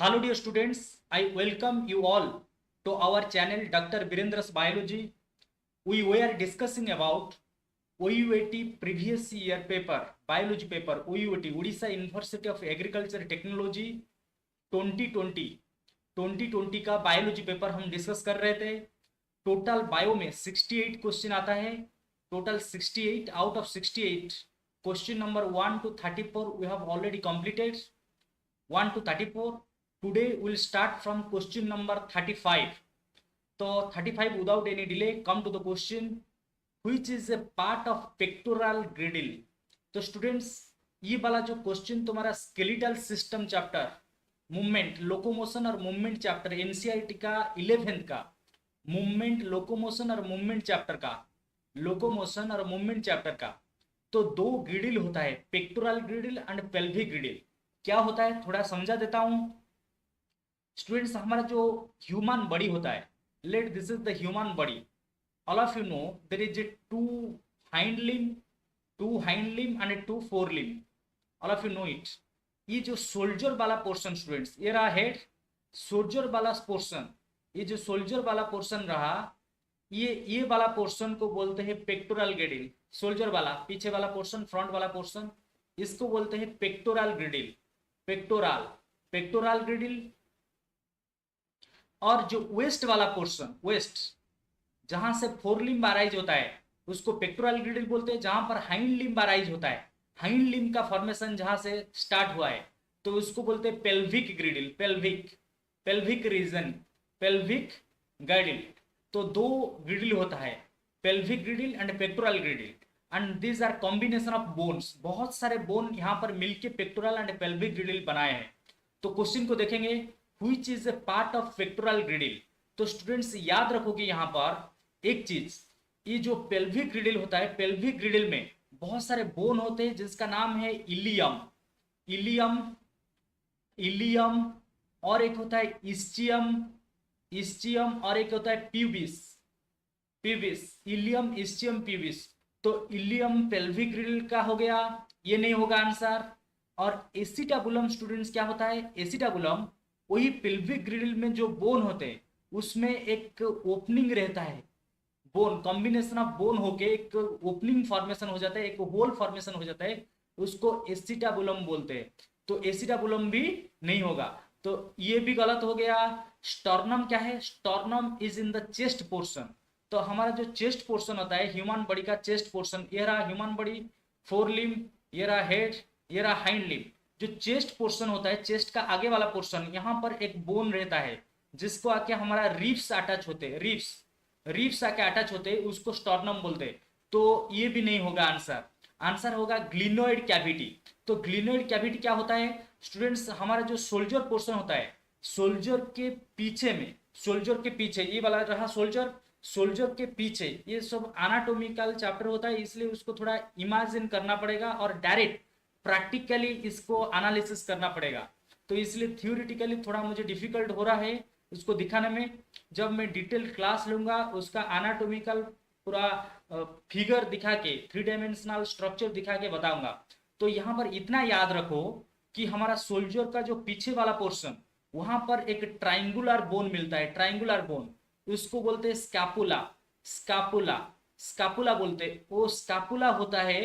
Hello dear students, I welcome you all to our channel Dr. Virendra's Biology. We were discussing about OUAT previous year paper, biology paper, OUAT, Odisha University of Agriculture Technology 2020 2020 का biology paper हम discuss कर रहे थे। Total bio में 68 question आता है। Total 68 out of 68 question number 1 to 34 we have already completed 1 to 34. Today we'll start from question number 35. तो 35 without any delay come to the question, which is a part of pectoral girdle. तो students ये वाला जो question तुम्हारा skeletal system chapter movement locomotion और movement chapter NCERT का 11th का movement locomotion और मूवमेंट चैप्टर का लोकोमोशन और मूवमेंट चैप्टर का तो दो ग्रिडिल होता है, पेक्टोरल ग्रिडिल एंड पेल्विक ग्रिडिल। क्या होता है थोड़ा समझा देता हूं स्टूडेंट्स। हमारा जो ह्यूमन बॉडी होता है, let this is the human body, all of you know there is a hind limb two hind limb and two fore limb, all of you know it. ये जो सोल्जर वाला portion students, ये रहा head, soldier वाला portion, ये जो soldier वाला portion रहा, ये वाला पोर्शन को बोलते हैं पेक्टोरल ग्रिडिल। सोल्जर वाला पीछे वाला पोर्शन, फ्रंट वाला पोर्शन, इसको बोलते हैं पेक्टोरल ग्रिडिल, पेक्टोरल पेक्टोरल ग्रिडिल। और जो वेस्ट वाला पोर्शन, वेस्ट जहां से फोर लिम्ब अराइज होता है उसको पेक्टोरल ग्रिडिल बोलते हैं। जहां पर हाइंड लिम्ब अराइज होता है, हाइंड लिम्ब का फॉर्मेशन जहां से स्टार्ट हुआ है तो उसको बोलते हैं pelvic girdle, pelvic pelvic region, pelvic girdle. तो दो ग्रिडिल होता है, pelvic girdle and pectoral girdle, and this are combination of bones. बहुत सारे बोन यहाँ पर मिलके पेक्टोरल एंड पेल्विक ग्रिडिल बनाए हैं। तो क्वेश्चन को देखेंगे, which is a part of pectoral girdle. तो स्टूडेंट्स याद रखोगे यहाँ पर एक चीज, ये जो पेल्विक ग्रिडिल होता है, पेल्विक ग्रिडिल में बहुत सारे बोन होते हैं जिसका नाम है इलियम, इलियम इलियम, और एक होता है इस्चियम, इस्चियम, और एक होता है pubis, pubis, ilium ischium pubis. तो इलियम पेल्विक ग्रिडिल का हो गया, ये नहीं होगा आंसर। और एसिटाबुलम स्टूडेंट्स क्या होता है, एसिटाबुलम वही पेल्विक ग्रिडिल में जो बोन होते हैं उसमें एक ओपनिंग रहता है, बोन कॉम्बिनेशन ऑफ बोन होके एक ओपनिंग फॉर्मेशन हो जाता है, एक होल फॉर्मेशन हो जाता है, उसको एसिटाबुलम बोलते हैं। तो एसिटाबुलम भी नहीं होगा, तो ये भी गलत हो गया। स्टर्नम क्या है, sternum is in the chest portion. तो हमारा जो चेस्ट पोर्शन होता है ह्यूमन बॉडी का चेस्ट पोर्शन, ये रहा ह्यूमन बॉडी, फोर लिम्ब, ये रहा हेड, ये रहा हाइंड लिम्ब। जो चेस्ट पोर्शन होता है, चेस्ट का आगे वाला पोर्शन, यहाँ पर एक बोन रहता है जिसको आके हमारा रिब्स अटैच होते हैं, रिब्स रिब्स आके अटैच होते हैं, उसको स्टर्नम बोलते हैं। तो ये भी नहीं होगा आंसर, आंसर होगा ग्लिनोइड कैविटी। तो ग्लिनोइड कैविटी क्या होता है स्टूडेंट्स, हमारा जो सोल्जर पोर्शन होता है, सोल्जर के पीछे में, सोल्जर के पीछे ये वाला रहा सोल्जर, सोल्जर के पीछे, ये सब एनाटॉमिकल चैप्टर होता है इसलिए उसको थोड़ा इमेजिन करना पड़ेगा और डायरेक्ट प्रैक्टिकली इसको एनालिसिस करना पड़ेगा। तो इसलिए थियोरिटिकली थोड़ा मुझे डिफिकल्ट हो रहा है उसको दिखाने में। जब मैं डिटेल क्लास लूंगा उसका एनाटॉमिकल पूरा फिगर दिखा के, थ्री डायमेंशनल स्ट्रक्चर दिखा के बताऊंगा। तो यहाँ पर इतना याद रखो कि हमारा सोल्जर का जो पीछे वाला पोर्शन, वहां पर एक ट्राइंगुलर बोन मिलता है, ट्राइंगुलर बोन, उसको बोलते हैं स्कैपुला, स्कैपुला स्कैपुला बोलते हैं। वो स्कैपुला होता है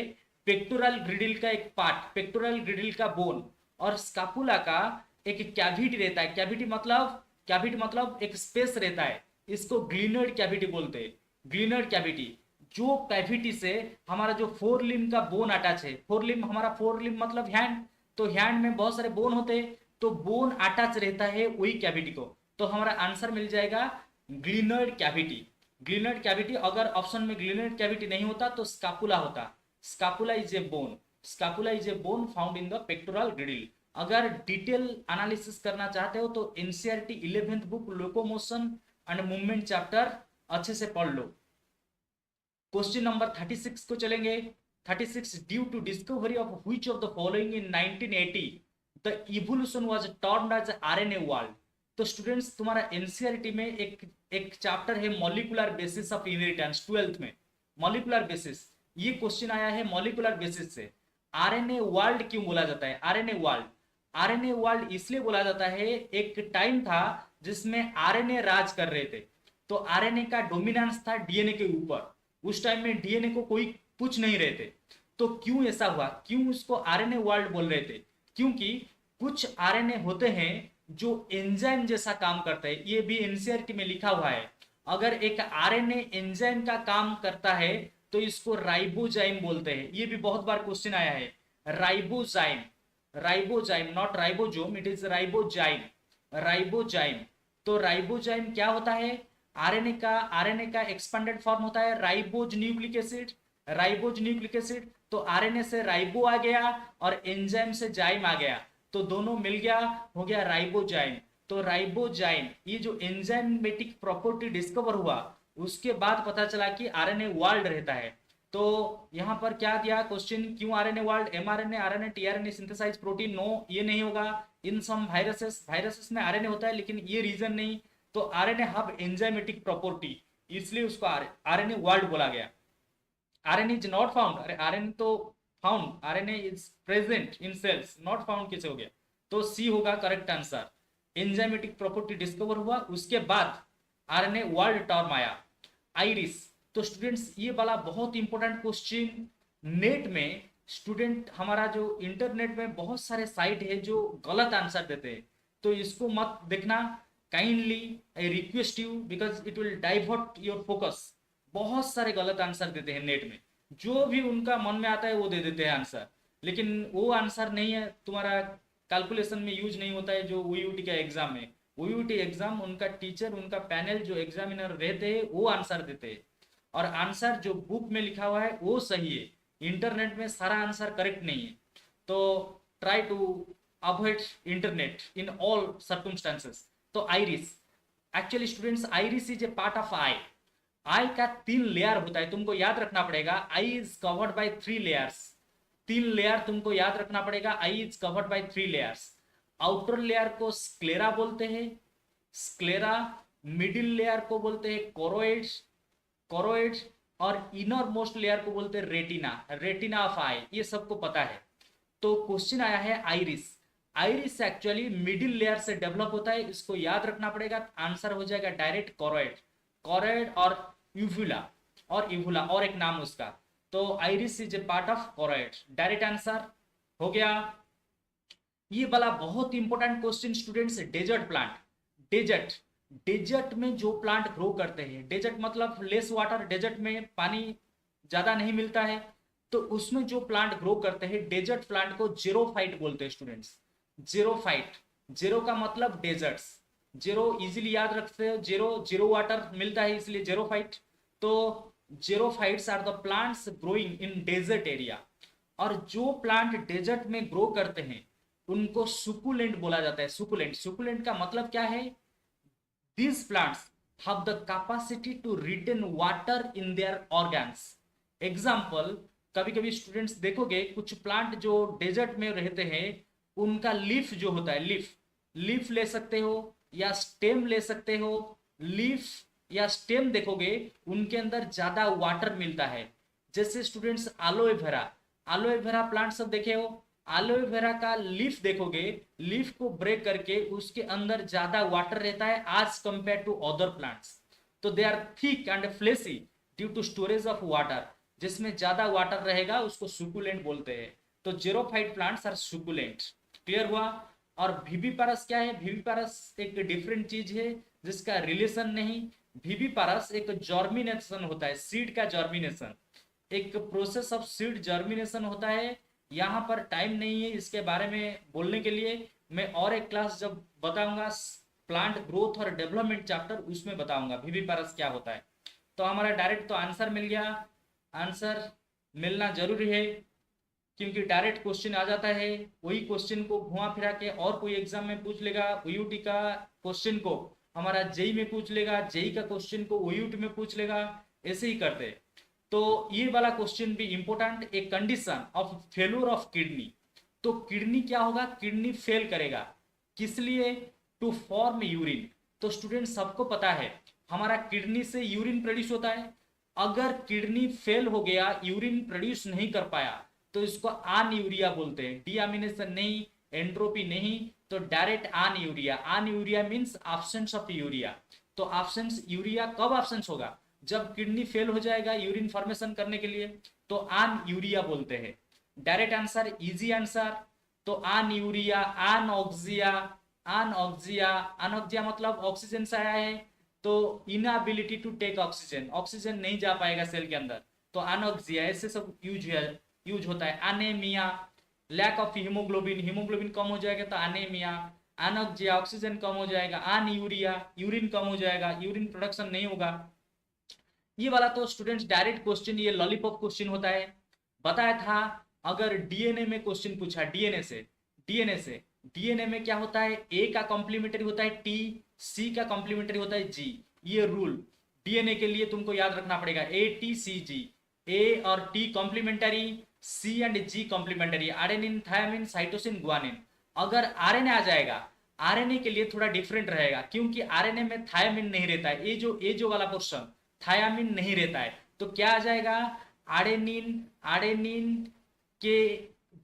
पेक्टोरल ग्रिडिल का एक पार्ट, पेक्टोरल ग्रिडिल का बोन। और स्कैपुला का एक कैविटी रहता है, कैविटी मतलब, कैविटी मतलब एक स्पेस रहता है, इसको ग्लिनोइड कैविटी बोलते हैं, ग्लिनोइड कैविटी। जो कैविटी से हमारा जो फोर लिम्ब का बोन अटैच है, फोर लिम्ब हमारा, फोर लिम्ब मतलब हैंड, तो हैंड में बहुत सारे बोन होते हैं, तो बोन अटैच रहता है वही कैविटी को। तो हमारा आंसर मिल जाएगा ग्लिनोइड कैविटी, ग्लिनोइड कैविटी। अगर ऑप्शन में ग्लिनोइड कैविटी नहीं होता तो स्कैपुला होता, scapula is a bone, scapula is a bone found in the pectoral girdle. अगर डिटेल एनालिसिस करना चाहते हो तो NCERT 11th book locomotion and movement chapter अच्छे से पढ़ लो। क्वेश्चन नंबर 36 को चलेंगे। 36, due to discovery of which of the following in 1980 the evolution was termed as RNA world. तो स्टूडेंट्स तुम्हारा एनसीईआरटी में एक चैप्टर है molecular basis of inheritance, 12th में मॉलिक्यूलर बेसिस। ये क्वेश्चन आया है मॉलिक्यूलर बेसिस से, आरएनए वर्ल्ड क्यों बोला जाता है, आरएनए वर्ल्ड। आरएनए वर्ल्ड इसलिए बोला जाता है, एक टाइम था जिसमें आरएनए राज कर रहे थे, तो आरएनए का डोमिनेंस था डीएनए के ऊपर। उस टाइम में डीएनए को कोई पूछ नहीं रहे थे। तो क्यों ऐसा हुआ, क्यों उसको आरएनए वर्ल्ड बोल रहे थे? क्योंकि कुछ आरएनए होते हैं जो एंजाइम जैसा काम करते हैं। ये भी एनसीईआरटी में लिखा हुआ है, अगर एक आरएनए एंजाइम का काम करता है तो इसको राइबोजाइम बोलते हैं। ये भी बहुत बार क्वेश्चन आया है, ribozyme, ribozyme not ribosome, it is ribozyme, ribozyme. तो राइबोजाइम क्या होता है? आरएनए का एक्सपेंडेड फॉर्म होता है ribose nucleic acid, ribose nucleic acid. तो आरएनए से राइबो आ गया और एंजाइम से जाइम आ गया, तो दोनों मिल गया, हो गया राइबोजाइम। तो राइबोजाइम, ये जो एंजाइमेटिक प्रॉपर्टी डिस्कवर हुआ उसके बाद पता चला कि आरएनए वर्ल्ड रहता है। तो यहां पर क्या दिया क्वेश्चन, क्यों RNA world? MRNA, RNA, tRNA synthesise protein, no ये नहीं होगा। इन सम वायरसेस, वायरसेस में आरएनए होता है लेकिन ये रीजन नहीं। तो आरएनए हब एंजाइमेटिक प्रॉपर्टी, इसलिए उसको आरएनए वर्ल्ड बोला गया। आरएनए इज नॉट फाउंड, अरे आरएनए तो found, RNA is present in cells, not found कैसे हो गया? तो सी होगा correct answer. Enzymatic property discover हुआ, उसके बाद आरएनए वर्ल्ड टर्म आया। आइरिस, तो स्टूडेंट्स ये वाला बहुत इंपॉर्टेंट क्वेश्चन नेट में, स्टूडेंट हमारा जो इंटरनेट में बहुत सारे साइट है जो गलत आंसर देते हैं, तो इसको मत देखना kindly, I request you, because it will divert your focus. बहुत सारे गलत आंसर देते हैं नेट में, जो भी उनका मन में आता है वो दे देते हैं आंसर, लेकिन वो आंसर नहीं है, तुम्हारा कैलकुलेशन में यूज नहीं होता है। जो ओयूटी का एग्जाम है, ओयूटी एग्जाम, उनका टीचर, उनका पैनल जो एग्जामिनर रहते हैं वो आंसर देते हैं, और आंसर जो बुक में लिखा हुआ है वो सही है, इंटरनेट में सारा आंसर करेक्ट नहीं है। तो try to avoid internet in all circumstances. तो iris, actually students iris is a part of eye. Eye का 3 लेयर होता है, तुमको याद रखना पड़ेगा। Eye is covered by 3 layers, 3 layer तुमको याद रखना पड़ेगा। Eye is covered by 3 layers. Outer layer को स्क्लेरा बोलते हैं, स्क्लेरा। मिडिल लेयर को बोलते हैं कोरोइड, कोरोइड। और इनर मोस्ट लेयर को बोलते हैं रेटिना, रेटिना ऑफ आई। ये सबको पता है। तो क्वेश्चन आया है iris. Iris actually middle layer से डेवलप होता है, इसको याद रखना पड़ेगा। आंसर हो जाएगा डायरेक्ट कोरोइड, कोरोइड और यूवुला, और यूवुला और एक नाम उसका। तो iris is a part of choroid, direct answer हो गया। ये वाला बहुत important question students, desert plant. Desert, desert में जो प्लांट ग्रो करते हैं, डेजर्ट मतलब लेस वाटर, डेजर्ट में पानी ज्यादा नहीं मिलता है, तो उसमें जो प्लांट ग्रो करते हैं डेजर्ट प्लांट को जीरोफाइट बोलते हैं स्टूडेंट्स। जीरोफाइट, जीरो का मतलब डेजर्ट्स, जीरो इजीली याद रखते हो, जीरो जीरो वाटर मिलता है इसलिए जीरोफाइट। तो xerophytes are the plants growing in desert area. और जो प्लांट डेजर्ट में ग्रो करते हैं उनको सुकुलेंट बोला जाता है। सुकुलेंट, सुकुलेंट का मतलब क्या है? These plants have the capacity to retain water in their organs. Example, कभी कभी स्टूडेंट्स देखोगे कुछ प्लांट जो डेजर्ट में रहते हैं उनका लीफ जो होता है, लीफ, लीफ ले सकते हो या स्टेम ले सकते हो। लीफ या स्टेम देखोगे उनके अंदर ज्यादा वाटर मिलता है। जैसे students aloe vera, aloe vera plant सब देखे हो, एलोए वेरा का लीफ देखोगे, लीफ को ब्रेक करके उसके अंदर ज्यादा वाटर रहता है as compare to other plants. तो they are thick and fleshy due to storage of water, जिसमें ज्यादा वाटर रहेगा उसको सुकुलेंट बोलते हैं। तो xerophyte plants are succulent. Clear हुआ? और विविपारस क्या है? विविपारस एक डिफरेंट चीज है जिसका रिलेशन नहीं। विविपारस एक जर्मिनेशन होता है, सीड का जर्मिनेशन, एक प्रोसेस ऑफ सीड जर्मिनेशन होता है। यहाँ पर टाइम नहीं है इसके बारे में बोलने के लिए, मैं और एक क्लास जब बताऊंगा प्लांट ग्रोथ और डेवलपमेंट चैप्टर, उसमें बताऊंगा विविपारस क्या होता है। तो हमारा डायरेक्ट तो आंसर मिल गया। आंसर मिलना जरूरी है क्योंकि डायरेक्ट क्वेश्चन आ जाता है, वही क्वेश्चन को घुमा फिरा के और कोई एग्जाम में पूछ लेगा। ओयूटी का क्वेश्चन को हमारा जेई में पूछ लेगा, जेई का क्वेश्चन को ओयूटी में पूछ लेगा, ऐसे ही करते हैं। तो ये वाला क्वेश्चन भी इंपॉर्टेंट, एक condition of failure of kidney. तो किडनी क्या होगा? किडनी फेल करेगा, किस लिए? To form urine. तो स्टूडेंट सबको पता है हमारा किडनी से यूरिन प्रोड्यूस होता है। अगर किडनी फेल हो गया, यूरिन प्रोड्यूस नहीं कर पाया, तो इसको अनयूरिया बोलते हैं। डीअमीनेशन नहीं, एंट्रोपी नहीं, तो डायरेक्ट आन यूरिया। आन urea means absence of urea. तो एब्सेंस यूरिया कब एब्सेंस होगा? जब किडनी फेल हो जाएगा यूरिन फॉर्मेशन करने के लिए, तो आन यूरिया बोलते हैं। Direct answer, easy answer. तो आन यूरिया, आन ऑक्सिया, आन ऑक्सिया, अनऑक्सिया मतलब ऑक्सीजन से आया है, तो inability to take oxygen, oxygen नहीं जा पाएगा सेल के अंदर, तो अनऑक्सिया, ऐसे सब यूज होता है। Anaemia, lack of haemoglobin, haemoglobin कम हो जाएगा तो अनेमिया। अनऑक्सिया, ऑक्सीजन कम हो जाएगा। अन यूरिया, यूरिन कम हो जाएगा, यूरिन प्रोडक्शन नहीं होगा। ये वाला तो स्टूडेंट्स डायरेक्ट क्वेश्चन, ये लॉलीपॉप क्वेश्चन होता है। बताया था अगर डीएनए में क्वेश्चन पूछा, डीएनए में क्या होता है? ए का कॉम्प्लीमेंट्री होता है टी, सी का कॉम्प्लीमेंट्री होता है जी। ये रूल डीएनए के लिए तुमको याद रखना पड़ेगा, A T C G. A और T complementary, C and G complementary, RNA, thymine, cytosine, guanine. अगर आरएनए आ जाएगा, आरएनए के लिए थोड़ा डिफरेंट रहेगा, क्योंकि आरएनए में थायमिन नहीं रहता है, ये जो वाला पोर्शन थायामिन नहीं रहता है, तो क्या आ जाएगा? आर्डेनिन, आर्डेनिन के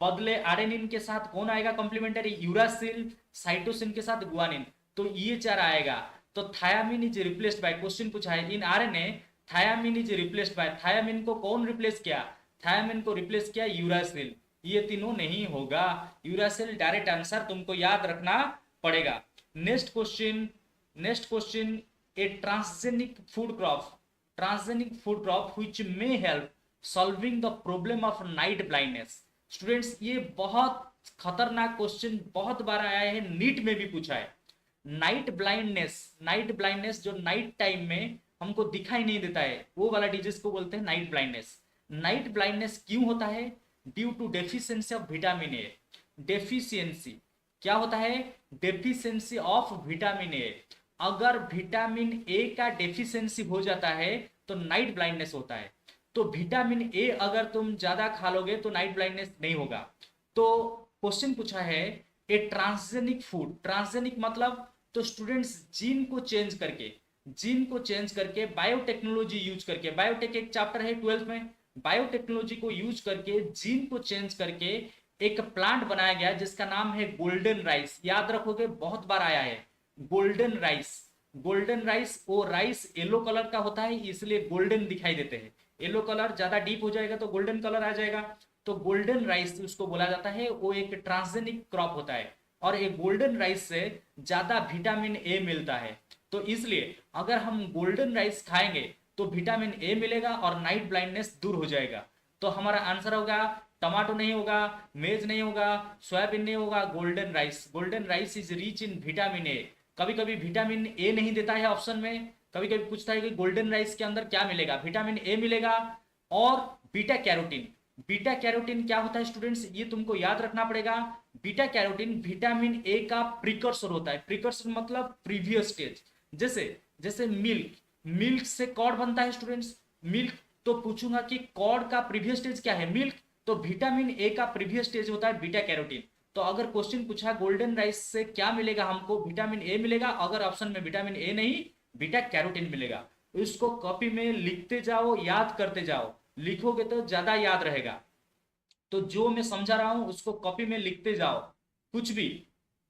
बदले आर्डेनिन के साथ कौन आएगा कॉम्प्लीमेंटरी? यूरासिल, साइटोसिन के साथ गुआनिन, तो ये चार आएगा। तो thiamine is replaced by, question पूछा है in RNA thiamine is replaced by, thiamine को कौन रिप्लेस किया? थायामिन को रिप्लेस किया यूरासिल। ये तीनों नहीं होगा, यूरासिल डायरेक्ट आंसर तुमको याद रखना पड़ेगा। Next question, A transgenic food crop which may help solving the problem of night blindness। Students ये बहुत खतरनाक क्वेश्चन बहुत बार आया है, नीट में भी पूछा है। नाइट ब्लाइंडनेस जो नाइट टाइम में हमको दिखाई नहीं देता है, वो वाला डिजीज को बोलते हैं नाइट ब्लाइंडनेस। नाइट ब्लाइंडनेस क्यों होता है? Due to deficiency of vitamin A. Deficiency क्या होता है? Deficiency of vitamin A. अगर विटामिन ए का डेफिशिएंसी हो जाता है तो नाइट ब्लाइंडनेस होता है। तो विटामिन ए अगर तुम ज्यादा खा लोगे तो नाइट ब्लाइंडनेस नहीं होगा। तो क्वेश्चन पूछा है ए ट्रांसजेनिक फूड, ट्रांसजेनिक मतलब, तो स्टूडेंट्स जीन को चेंज करके बायोटेक्नोलॉजी यूज करके, बायोटेक एक चैप्टर है 12th में, बायोटेक्नोलॉजी को यूज करके जीन को चेंज करके एक प्लांट बनाया गया जिसका नाम है गोल्डन राइस। याद रखोगे, बहुत बार आया है गोल्डन राइस। वो राइस येलो कलर का होता है, इसलिए गोल्डन दिखाई देते हैं। येलो कलर ज्यादा डीप हो जाएगा तो गोल्डन कलर आ जाएगा, तो गोल्डन राइस उसको बोला जाता है। वो एक ट्रांसजेनिक क्रॉप होता है और एक गोल्डन राइस से ज्यादा विटामिन ए मिलता है। तो इसलिए अगर हम गोल्डन राइस खाएंगे तो विटामिन ए मिलेगा और नाइट ब्लाइंडनेस दूर हो जाएगा। तो हमारा आंसर होगा टमाटो नहीं होगा, मेज नहीं होगा, सोयाबीन नहीं होगा, golden rice is rich in vitamin A. कभी कभी विटामिन ए नहीं देता है ऑप्शन में, कभी कभी पूछता है कि गोल्डन राइस के अंदर क्या मिलेगा? विटामिन ए मिलेगा और बीटा कैरोटीन क्या होता है स्टूडेंट्स? ये तुमको याद रखना पड़ेगा। बीटा कैरोटीन विटामिन ए का प्रिकर्सर होता है। प्रिकर्सर मतलब प्रीवियस स्टेज। जैसे मिल्क से कॉर्ड बनता है स्टूडेंट्स, मिल्क, तो पूछूंगा कि कॉर्ड का प्रीवियस स्टेज क्या है? मिल्क। तो विटामिन ए का प्रीवियस स्टेज होता है बीटा कैरोटीन। तो अगर क्वेश्चन पूछा गोल्डन राइस से क्या मिलेगा हमको? विटामिन ए मिलेगा। अगर ऑप्शन में विटामिन ए नहीं, बीटा कैरोटीन मिलेगा। इसको कॉपी में लिखते जाओ, याद करते जाओ, लिखोगे तो ज्यादा याद रहेगा। तो जो मैं समझा रहा हूं उसको कॉपी में लिखते जाओ, कुछ भी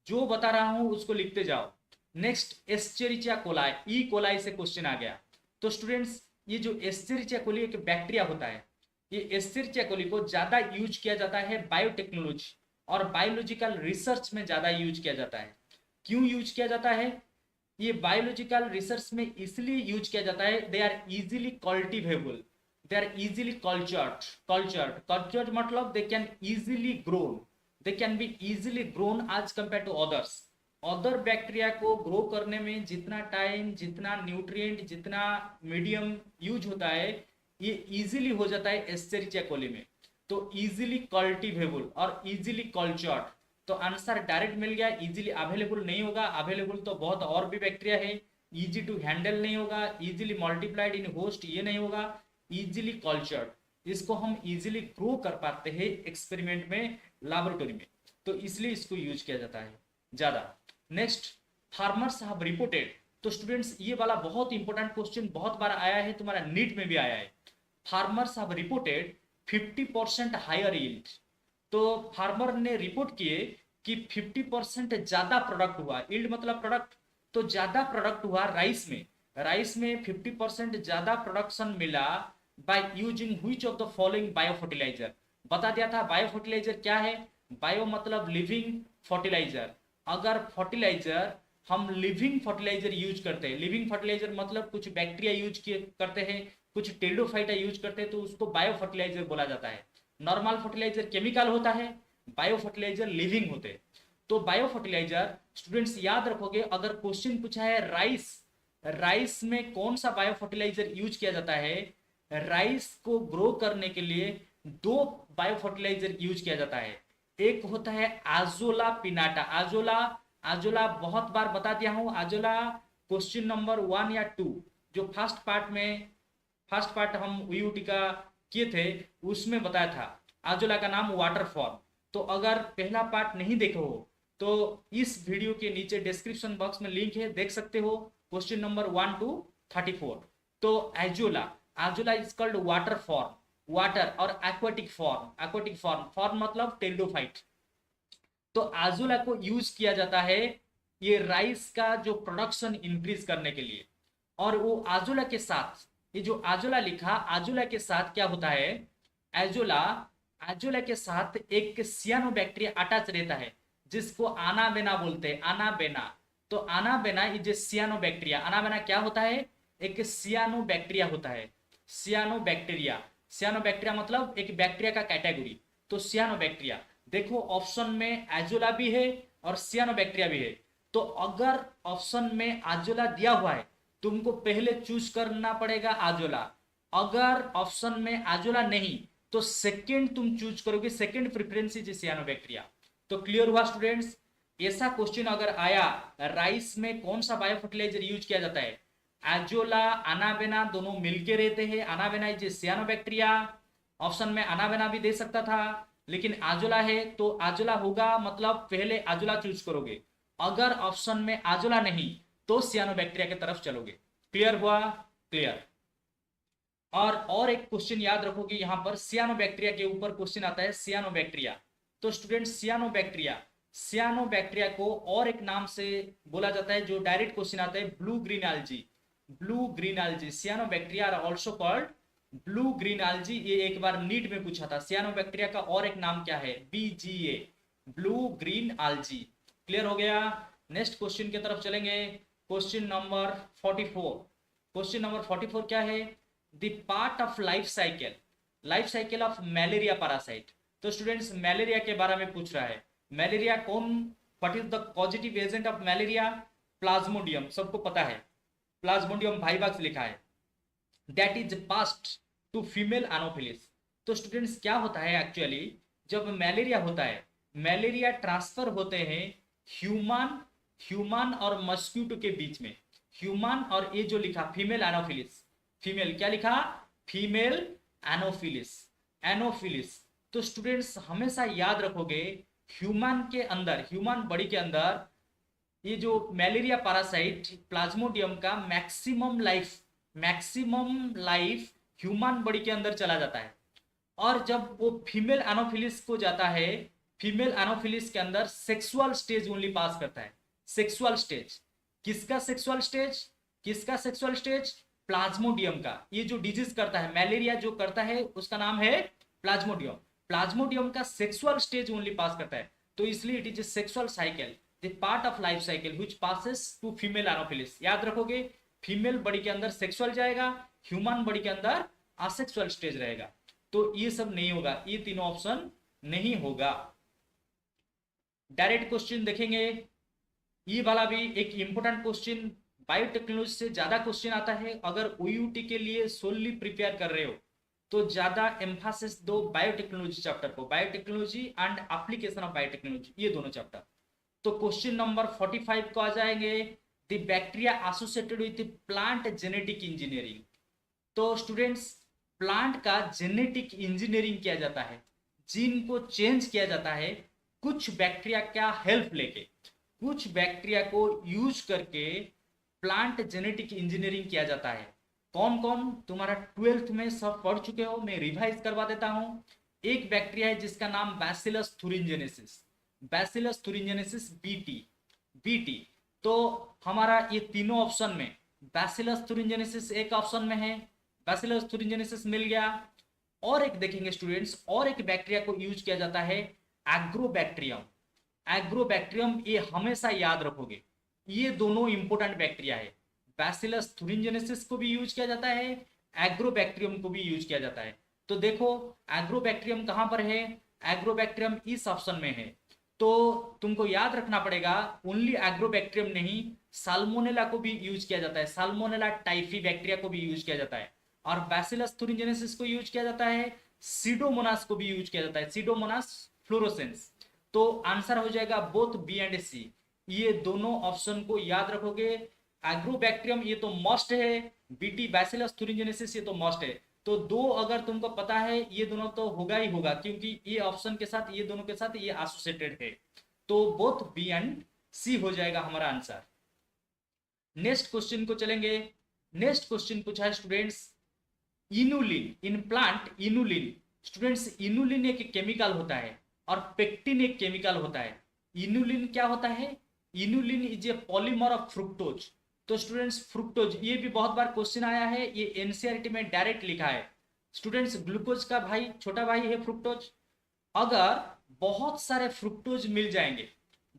जो बता रहा हूं उसको लिखते जाओ। Next, Escherichia coli, E coli से क्वेश्चन आ गया। तो स्टूडेंट्स ये जो एस्चेरिचिया कोली एक बैक्टीरिया होता है, ये एस्चेरिचिया कोली को ज्यादा यूज किया जाता है बायोटेक्नोलॉजी और बायोलॉजिकल रिसर्च में ज्यादा यूज किया जाता है। क्यों यूज किया जाता है? ये बायोलॉजिकल रिसर्च में इसलिए यूज किया जाता है, they are easily cultivable, they are easily cultured मतलब they can easily grown, they can be easily grown as compare to others. Other bacteria को ग्रो करने में जितना टाइम, जितना न्यूट्रिएंट, जितना मीडियम यूज होता है, ये इजीली हो जाता है एस्चेरिचिया कोली में। तो इजीली कल्टिवेबल और इजीली कल्चर्ड, तो आंसर डायरेक्ट मिल गया। इजीली अवेलेबल नहीं होगा, अवेलेबल तो बहुत और भी बैक्टीरिया है। इजी टू हैंडल नहीं होगा, इजीली मल्टीप्लाइड इन होस्ट ये नहीं होगा, इजीली कल्चर्ड, इसको हम इजीली ग्रो कर पाते हैं एक्सपेरिमेंट में, लैबोरेटरी में, तो इसलिए इसको यूज किया जाता है ज्यादा। नेक्स्ट, फार्मर्स हैव रिपोर्टेड, तो स्टूडेंट्स ये वाला बहुत इंपॉर्टेंट क्वेश्चन बहुत बार आया है, तुम्हारा नीट में भी आया है। Farmers have reported 50% higher yield, तो फार्मर ने रिपोर्ट किए कि 50% ज्यादा प्रोडक्ट हुआ, यील्ड मतलब प्रोडक्ट, तो ज्यादा प्रोडक्ट हुआ राइस में, राइस में 50% ज्यादा प्रोडक्शन मिला by using which of the following biofertiliser. बता दिया था बायो फर्टिलाइजर क्या है, बायो मतलब लिविंग फर्टिलाइजर। अगर फर्टिलाइजर हम लिविंग फर्टिलाइजर यूज करते हैं, लिविंग फर्टिलाइजर मतलब कुछ बैक्टीरिया यूज करते हैं, कुछ टेरिडोफाइटा यूज करते हैं, तो उसको बायो फर्टिलाइजर बोला जाता है। नॉर्मल फर्टिलाइजर केमिकल होता है, बायो फर्टिलाइजर लिविंग होते हैं। तो बायो फर्टिलाइजर स्टूडेंट्स याद रखोगे, अगर क्वेश्चन पूछा है राइस, राइस में कौन सा बायो फर्टिलाइजर यूज किया जाता है, राइस को ग्रो करने के लिए दो बायो फर्टिलाइजर यूज किया जाता है। एक होता है आजोला पिनाटा, आजोला, आजोला बहुत बार बता दिया हूं, आजोला क्वेश्चन नंबर 1 या 2 जो फर्स्ट पार्ट हम यूटी का किए थे उसमें बताया था, आजोला का नाम वाटर फॉर्म। तो अगर पहला पार्ट नहीं देखे हो तो इस वीडियो के नीचे डिस्क्रिप्शन बॉक्स में लिंक है, देख सकते हो, क्वेश्चन नंबर 1 to 34। तो azolla, azolla is called water fern, water और aquatic fern, aquatic fern, fern मतलब टेरिडोफाइट। तो आजोला को यूज किया जाता है ये राइस का जो प्रोडक्शन इंक्रीज करने के लिए। और वो आजोला के साथ, ये जो आजोला लिखा, आजोला के साथ क्या होता है, एजोला, आजोला के साथ एक सियानोबैक्टीरिया अटैच रहता है जिसको आनाबेना बोलते हैं, आनाबेना। तो आनाबेना इज ए सियानोबैक्टीरिया, आनाबेना क्या होता है, एक सियानोबैक्टीरिया होता है, सियानोबैक्टीरिया, सियानोबैक्टीरिया मतलब एक बैक्टीरिया का कैटेगरी। तो सियानोबैक्टीरिया, देखो ऑप्शन में एजोला भी है और सियानोबैक्टीरिया भी है। तो अगर ऑप्शन में आजोला दिया हुआ है तुमको पहले चूज करना पड़ेगा आजोला, अगर ऑप्शन में आजोला नहीं तो सेकंड तुम चूज करोगे, सेकंड प्रेफरेंस इज सियानोबैक्टीरिया। तो क्लियर हुआ स्टूडेंट्स। ऐसा क्वेश्चन अगर आया राइस में कौन सा बायो फर्टिलाइजर यूज किया जाता है, एजोला अनाबेना दोनों मिलके रहते हैं, अनाबेना इज सियानोबैक्टीरिया। ऑप्शन में अनाबेना भी दे सकता था लेकिन आजोला है तो आजोला होगा, मतलब पहले आजोला चूज करोगे। अगर ऑप्शन में आजोला नहीं तो सियानोबैक्टीरिया की तरफ चलोगे। क्लियर हुआ, क्लियर। और एक क्वेश्चन याद रखोगे, यहां पर सियानोबैक्टीरिया के ऊपर क्वेश्चन आता है, सियानोबैक्टीरिया। तो स्टूडेंट सियानोबैक्टीरिया, सियानोबैक्टीरिया को और एक नाम से बोला जाता है जो डायरेक्ट क्वेश्चन आता है, blue green algae, blue green algae. Cyanobacteria are also called blue green algae. ये एक बार नीट में पूछा था, सियानोबैक्टीरिया का और एक नाम क्या है, BGA, blue green algae. Clear हो गया। नेक्स्ट क्वेश्चन की तरफ चलेंगे, क्वेश्चन नंबर 44। क्वेश्चन नंबर 44 क्या है, the part of life cycle, life cycle of malaria parasite. तो स्टूडेंट्स मलेरिया के बारे में पूछ रहा है, मलेरिया कौन, what is the positive agent of malaria, plasmodium, सबको पता है, प्लाज्मोडियम वाइवाक्स लिखा है, that is passed to female anopheles. तो स्टूडेंट्स क्या होता है एक्चुअली, जब मलेरिया होता है, मलेरिया ट्रांसफर होते हैं ह्यूमन और मस्क्यूटो के बीच में, ह्यूमन और ये जो लिखा फीमेल एनोफिलिस, फीमेल क्या लिखा, फीमेल एनोफिलिस, एनोफिलिस। तो स्टूडेंट्स हमेशा याद रखोगे ह्यूमन के अंदर, ह्यूमन बॉडी के अंदर ये जो मलेरिया पैरासाइट प्लाज्मोडियम का मैक्सिमम लाइफ ह्यूमन बॉडी के अंदर चला जाता है। और जब वो फीमेल एनोफिलिस को जाता है, फीमेल एनोफिलिस के अंदर सेक्सुअल स्टेज ओनली पास करता है, सेक्सुअल स्टेज। किसका सेक्सुअल स्टेज, किसका सेक्सुअल स्टेज, प्लाज्मोडियम का। ये जो डिजीज करता है, मलेरिया जो करता है उसका नाम है प्लाज्मोडियम, प्लाज्मोडियम का सेक्सुअल स्टेज ओनली पास करता है। तो इसलिए it is a sexual cycle, the part of life cycle which passes to female anopheles. याद रखोगे फीमेल बॉडी के अंदर सेक्सुअल जाएगा, ह्यूमन बॉडी के अंदर असेक्सुअल स्टेज रहेगा। तो ये सब नहीं होगा, ये तीनों ऑप्शन नहीं होगा। डायरेक्ट क्वेश्चन देखेंगे, ये वाला भी एक इंपॉर्टेंट क्वेश्चन, बायोटेक्नोलॉजी से ज्यादा क्वेश्चन आता है। अगर ओयूटी के लिए सोलली प्रिपेयर कर रहे हो तो ज्यादा एम्फासिस दो बायोटेक्नोलॉजी चैप्टर को, biotechnology and application of biotechnology, ये दोनों चैप्टर। तो क्वेश्चन नंबर 45 को आ जाएंगे, the bacteria associated with plant genetic engineering. तो स्टूडेंट्स प्लांट का जेनेटिक इंजीनियरिंग किया जाता है, जीन को चेंज किया जाता है कुछ बैक्टीरिया का हेल्प लेके, कुछ बैक्टीरिया को यूज करके प्लांट जेनेटिक इंजीनियरिंग किया जाता है। कौन कौन, तुम्हारा 12th में सब पढ़ चुके हो, मैं रिवाइज करवा देता हूं। एक बैक्टीरिया है जिसका नाम bacillus thuringiensis, bacillus thuringiensis BT. BT तो हमारा ये तीनों ऑप्शन में बैसिलस thuringiensis एक ऑप्शन में है, बैसिलस thuringiensis मिल गया। और एक देखेंगे स्टूडेंट्स, और एक बैक्टीरिया को यूज किया जाता है एग्रोबैक्टीरियम। एग्रोबैक्टीरियम ये हमेशा याद रखोगे, ये दोनों इंपोर्टेंट बैक्टीरिया है। बैसिलस thuringiensis को भी यूज किया जाता है, एग्रोबैक्टीरियम को भी यूज किया जाता है। तो देखो एग्रोबैक्टीरियम कहां पर है, एग्रोबैक्टीरियम इस ऑप्शन में है। तो तुमको याद रखना पड़ेगा ओनली एग्रोबैक्टीरियम नहीं, साल्मोनेला को भी यूज किया जाता है, साल्मोनेला टाइफी बैक्टीरिया को भी यूज किया जाता है। और बैसिलस thuringiensis को यूज किया जाता है, सीडोमोनास को भी यूज किया जाता है, सीडोमोनास फ्लोरोसेंस। तो आंसर हो जाएगा बोथ बी एंड सी। ये दोनों ऑप्शन को याद रखोगे। एग्रोबैक्टीरियम ये तो मस्ट है, बीटी बैसिलस thuringiensis ये तो मस्ट है। तो दो अगर तुमको पता है, ये दोनों तो होगा ही होगा, क्योंकि ये ऑप्शन के साथ ये दोनों के साथ ये एसोसिएटेड है। तो बोथ बी एंड सी हो जाएगा हमारा आंसर। नेक्स्ट क्वेश्चन को चलेंगे। नेक्स्ट क्वेश्चन पूछा है students, inulin in plant. Inulin students, inulin एक केमिकल होता है और पेक्टिन एक केमिकल होता है। इनुलिन क्या होता है, inulin is a polymer of fructose. तो स्टूडेंट्स फ्रुक्टोज, ये भी बहुत बार क्वेश्चन आया है, ये एनसीईआरटी में डायरेक्ट लिखा है स्टूडेंट्स। ग्लूकोज का भाई छोटा भाई है फ्रुक्टोज। अगर बहुत सारे फ्रुक्टोज मिल जाएंगे,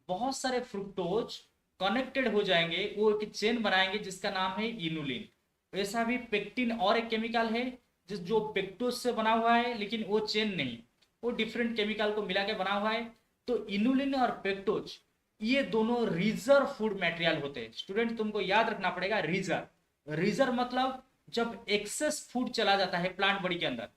बहुत सारे फ्रुक्टोज कनेक्टेड हो जाएंगे, वो एक चेन बनाएंगे जिसका नाम है इनुलिन। ऐसा भी पेक्टिन और एक केमिकल है जो पेक्टोज से बना हुआ है, लेकिन वो चेन नहीं, वो डिफरेंट केमिकल को मिला के बना हुआ है। तो इनुलिन और पेक्टोज ये दोनों रिजर्व फूड मटेरियल होते हैं। स्टूडेंट तुमको याद रखना पड़ेगा रिजर्व। रिजर्व मतलब जब एक्सेस फूड चला जाता है प्लांट बॉडी के अंदर,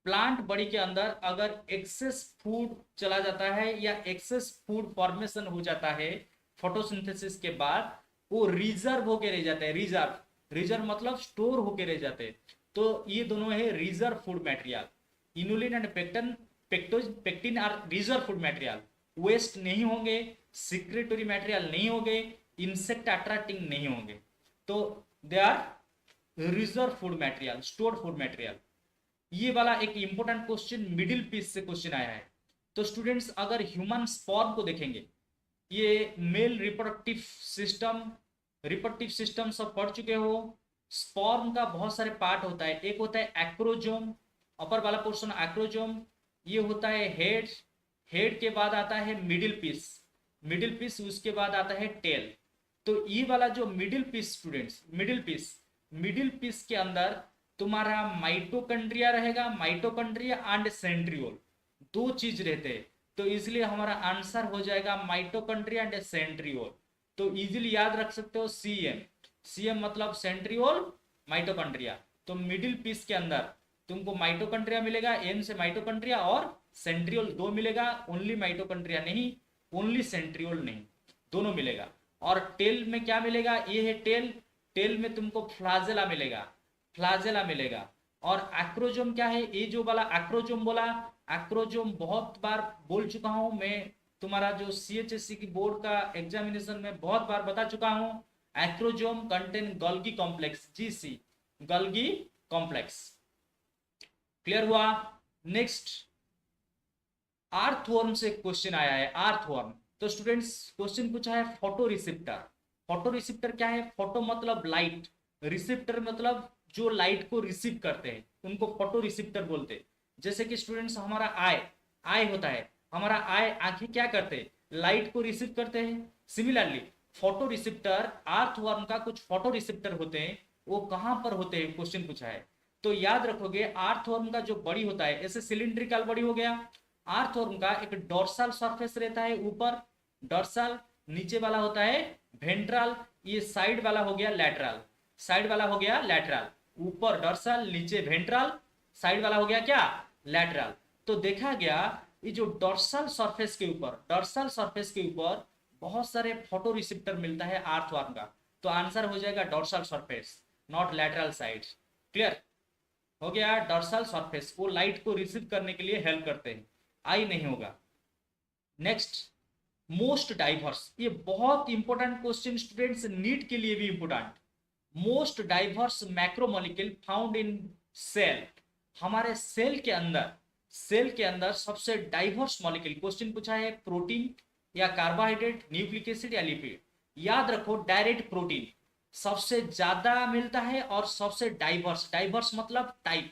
प्लांट बॉडी के अंदर अगर एक्सेस फूड चला जाता है या एक्सेस फूड फॉर्मेशन हो जाता है फोटोसिंथेसिस के बाद, वो रिजर्व होके रह जाते हैं। रिजर्व, रिजर्व मतलब स्टोर होके रह जाते हैं। तो ये दोनों है reserve food material. Inulin and pectin are reserve food material. Waste नहीं होंगे, सिक्रेटरी मटेरियल नहीं होंगे, इंसेक्ट अट्रैक्टिंग नहीं होंगे। तो they are reserve food material, stored food material. ये वाला एक इंपॉर्टेंट क्वेश्चन मिडिल पीस से क्वेश्चन आया है। तो स्टूडेंट्स अगर ह्यूमन स्पर्म को देखेंगे, ये मेल रिप्रोडक्टिव सिस्टम सब पढ़ चुके हो। स्पर्म का बहुत सारे पार्ट होता है। एक होता है एक्रोजोम, अपर वाला पोर्शन एक्रोजोम, ये होता है हेड, हेड के बाद आता है मिडिल पीस, मिडिल पीस उसके बाद आता है टेल। तो ये वाला जो middle piece students, middle piece के अंदर तुम्हारा माइटोकॉन्ड्रिया रहेगा, माइटोकॉन्ड्रिया एंड सेंट्रियोल, दो चीज रहते हैं। तो इसलिए हमारा आंसर हो जाएगा माइटोकॉन्ड्रिया एंड सेंट्रियोल। तो इजीली याद रख सकते हो सीएम, सीएम मतलब सेंट्रियोल माइटोकॉन्ड्रिया। तो मिडिल पीस के अंदर तुमको माइटोकॉन्ड्रिया मिलेगा, एम से माइटोकॉन्ड्रिया, और सेंट्रियोल दो मिलेगा, ओनली माइटोकॉन्ड्रिया नहीं, ओनली सेंट्रियोल नहीं, दोनों मिलेगा। और टेल में क्या मिलेगा, ये है टेल, टेल में तुमको फ्लाजेला मिलेगा, फ्लाजेला मिलेगा। और एक्रोजोम क्या है, ये जो वाला एक्रोजोम बोला, एक्रोजोम बहुत बार बोल चुका हूं मैं, तुम्हारा जो सीएचएससी की बोर्ड का एग्जामिनेशन में बहुत बार बता चुका हूं। Acrosome contain Golgi complex, GC, Golgi complex. Clear हुआ। नेक्स्ट आर्थवर्म से क्वेश्चन आया है, आर्थवर्म। तो स्टूडेंट्स क्वेश्चन पूछा है फोटो रिसेप्टर। फोटो रिसेप्टर क्या है, फोटो मतलब लाइट, रिसेप्टर मतलब जो लाइट को रिसीव करते हैं, उनको फोटो रिसेप्टर बोलते हैं। जैसे कि स्टूडेंट्स हमारा आई होता है, हमारा आंखें क्या करते हैं, लाइट को रिसीव करते हैं। सिमिलरली फोटो रिसेप्टर, आर्थवर्म का कुछ फोटो रिसेप्टर होते हैं, वो कहां पर होते हैं क्वेश्चन पूछा है। तो याद रखोगे आर्थवर्म का जो बॉडी होता है, ऐसे सिलिंड्रिकल बॉडी हो गया। आर्थवर्म का एक डोर्सल सरफेस रहता है ऊपर, डोर्सल, नीचे वाला होता है वेंट्रल, ये साइड वाला हो गया लैटरल, साइड वाला हो गया लैटरल, ऊपर डोर्सल, नीचे वेंट्रल, साइड वाला हो गया क्या, लैटरल। तो देखा गया ये जो डोर्सल सरफेस के ऊपर, डोर्सल सरफेस के ऊपर बहुत सारे फोटो रिसेप्टर मिलता है आर्थवर्म का। तो आंसर हो जाएगा dorsal surface, not lateral side. Clear हो गया, डोर्सल सरफेस, वो लाइट को रिसीव करने के लिए हेल्प करते हैं, आई नहीं होगा। नेक्स्ट मोस्ट डाइवर्स, ये बहुत इंपॉर्टेंट क्वेश्चन स्टूडेंट्स, नीट के लिए भी important. Most diverse macromolecule found in cell, हमारे सेल के अंदर सेल के अंदर सबसे डाइवर्स मॉलिक्यूल, क्वेश्चन पूछा है प्रोटीन या कार्बोहाइड्रेट, न्यूक्लिक एसिड या लिपिड, याद रखो डायरेक्ट प्रोटीन सबसे ज्यादा मिलता है और सबसे डाइवर्स, डाइवर्स मतलब टाइप,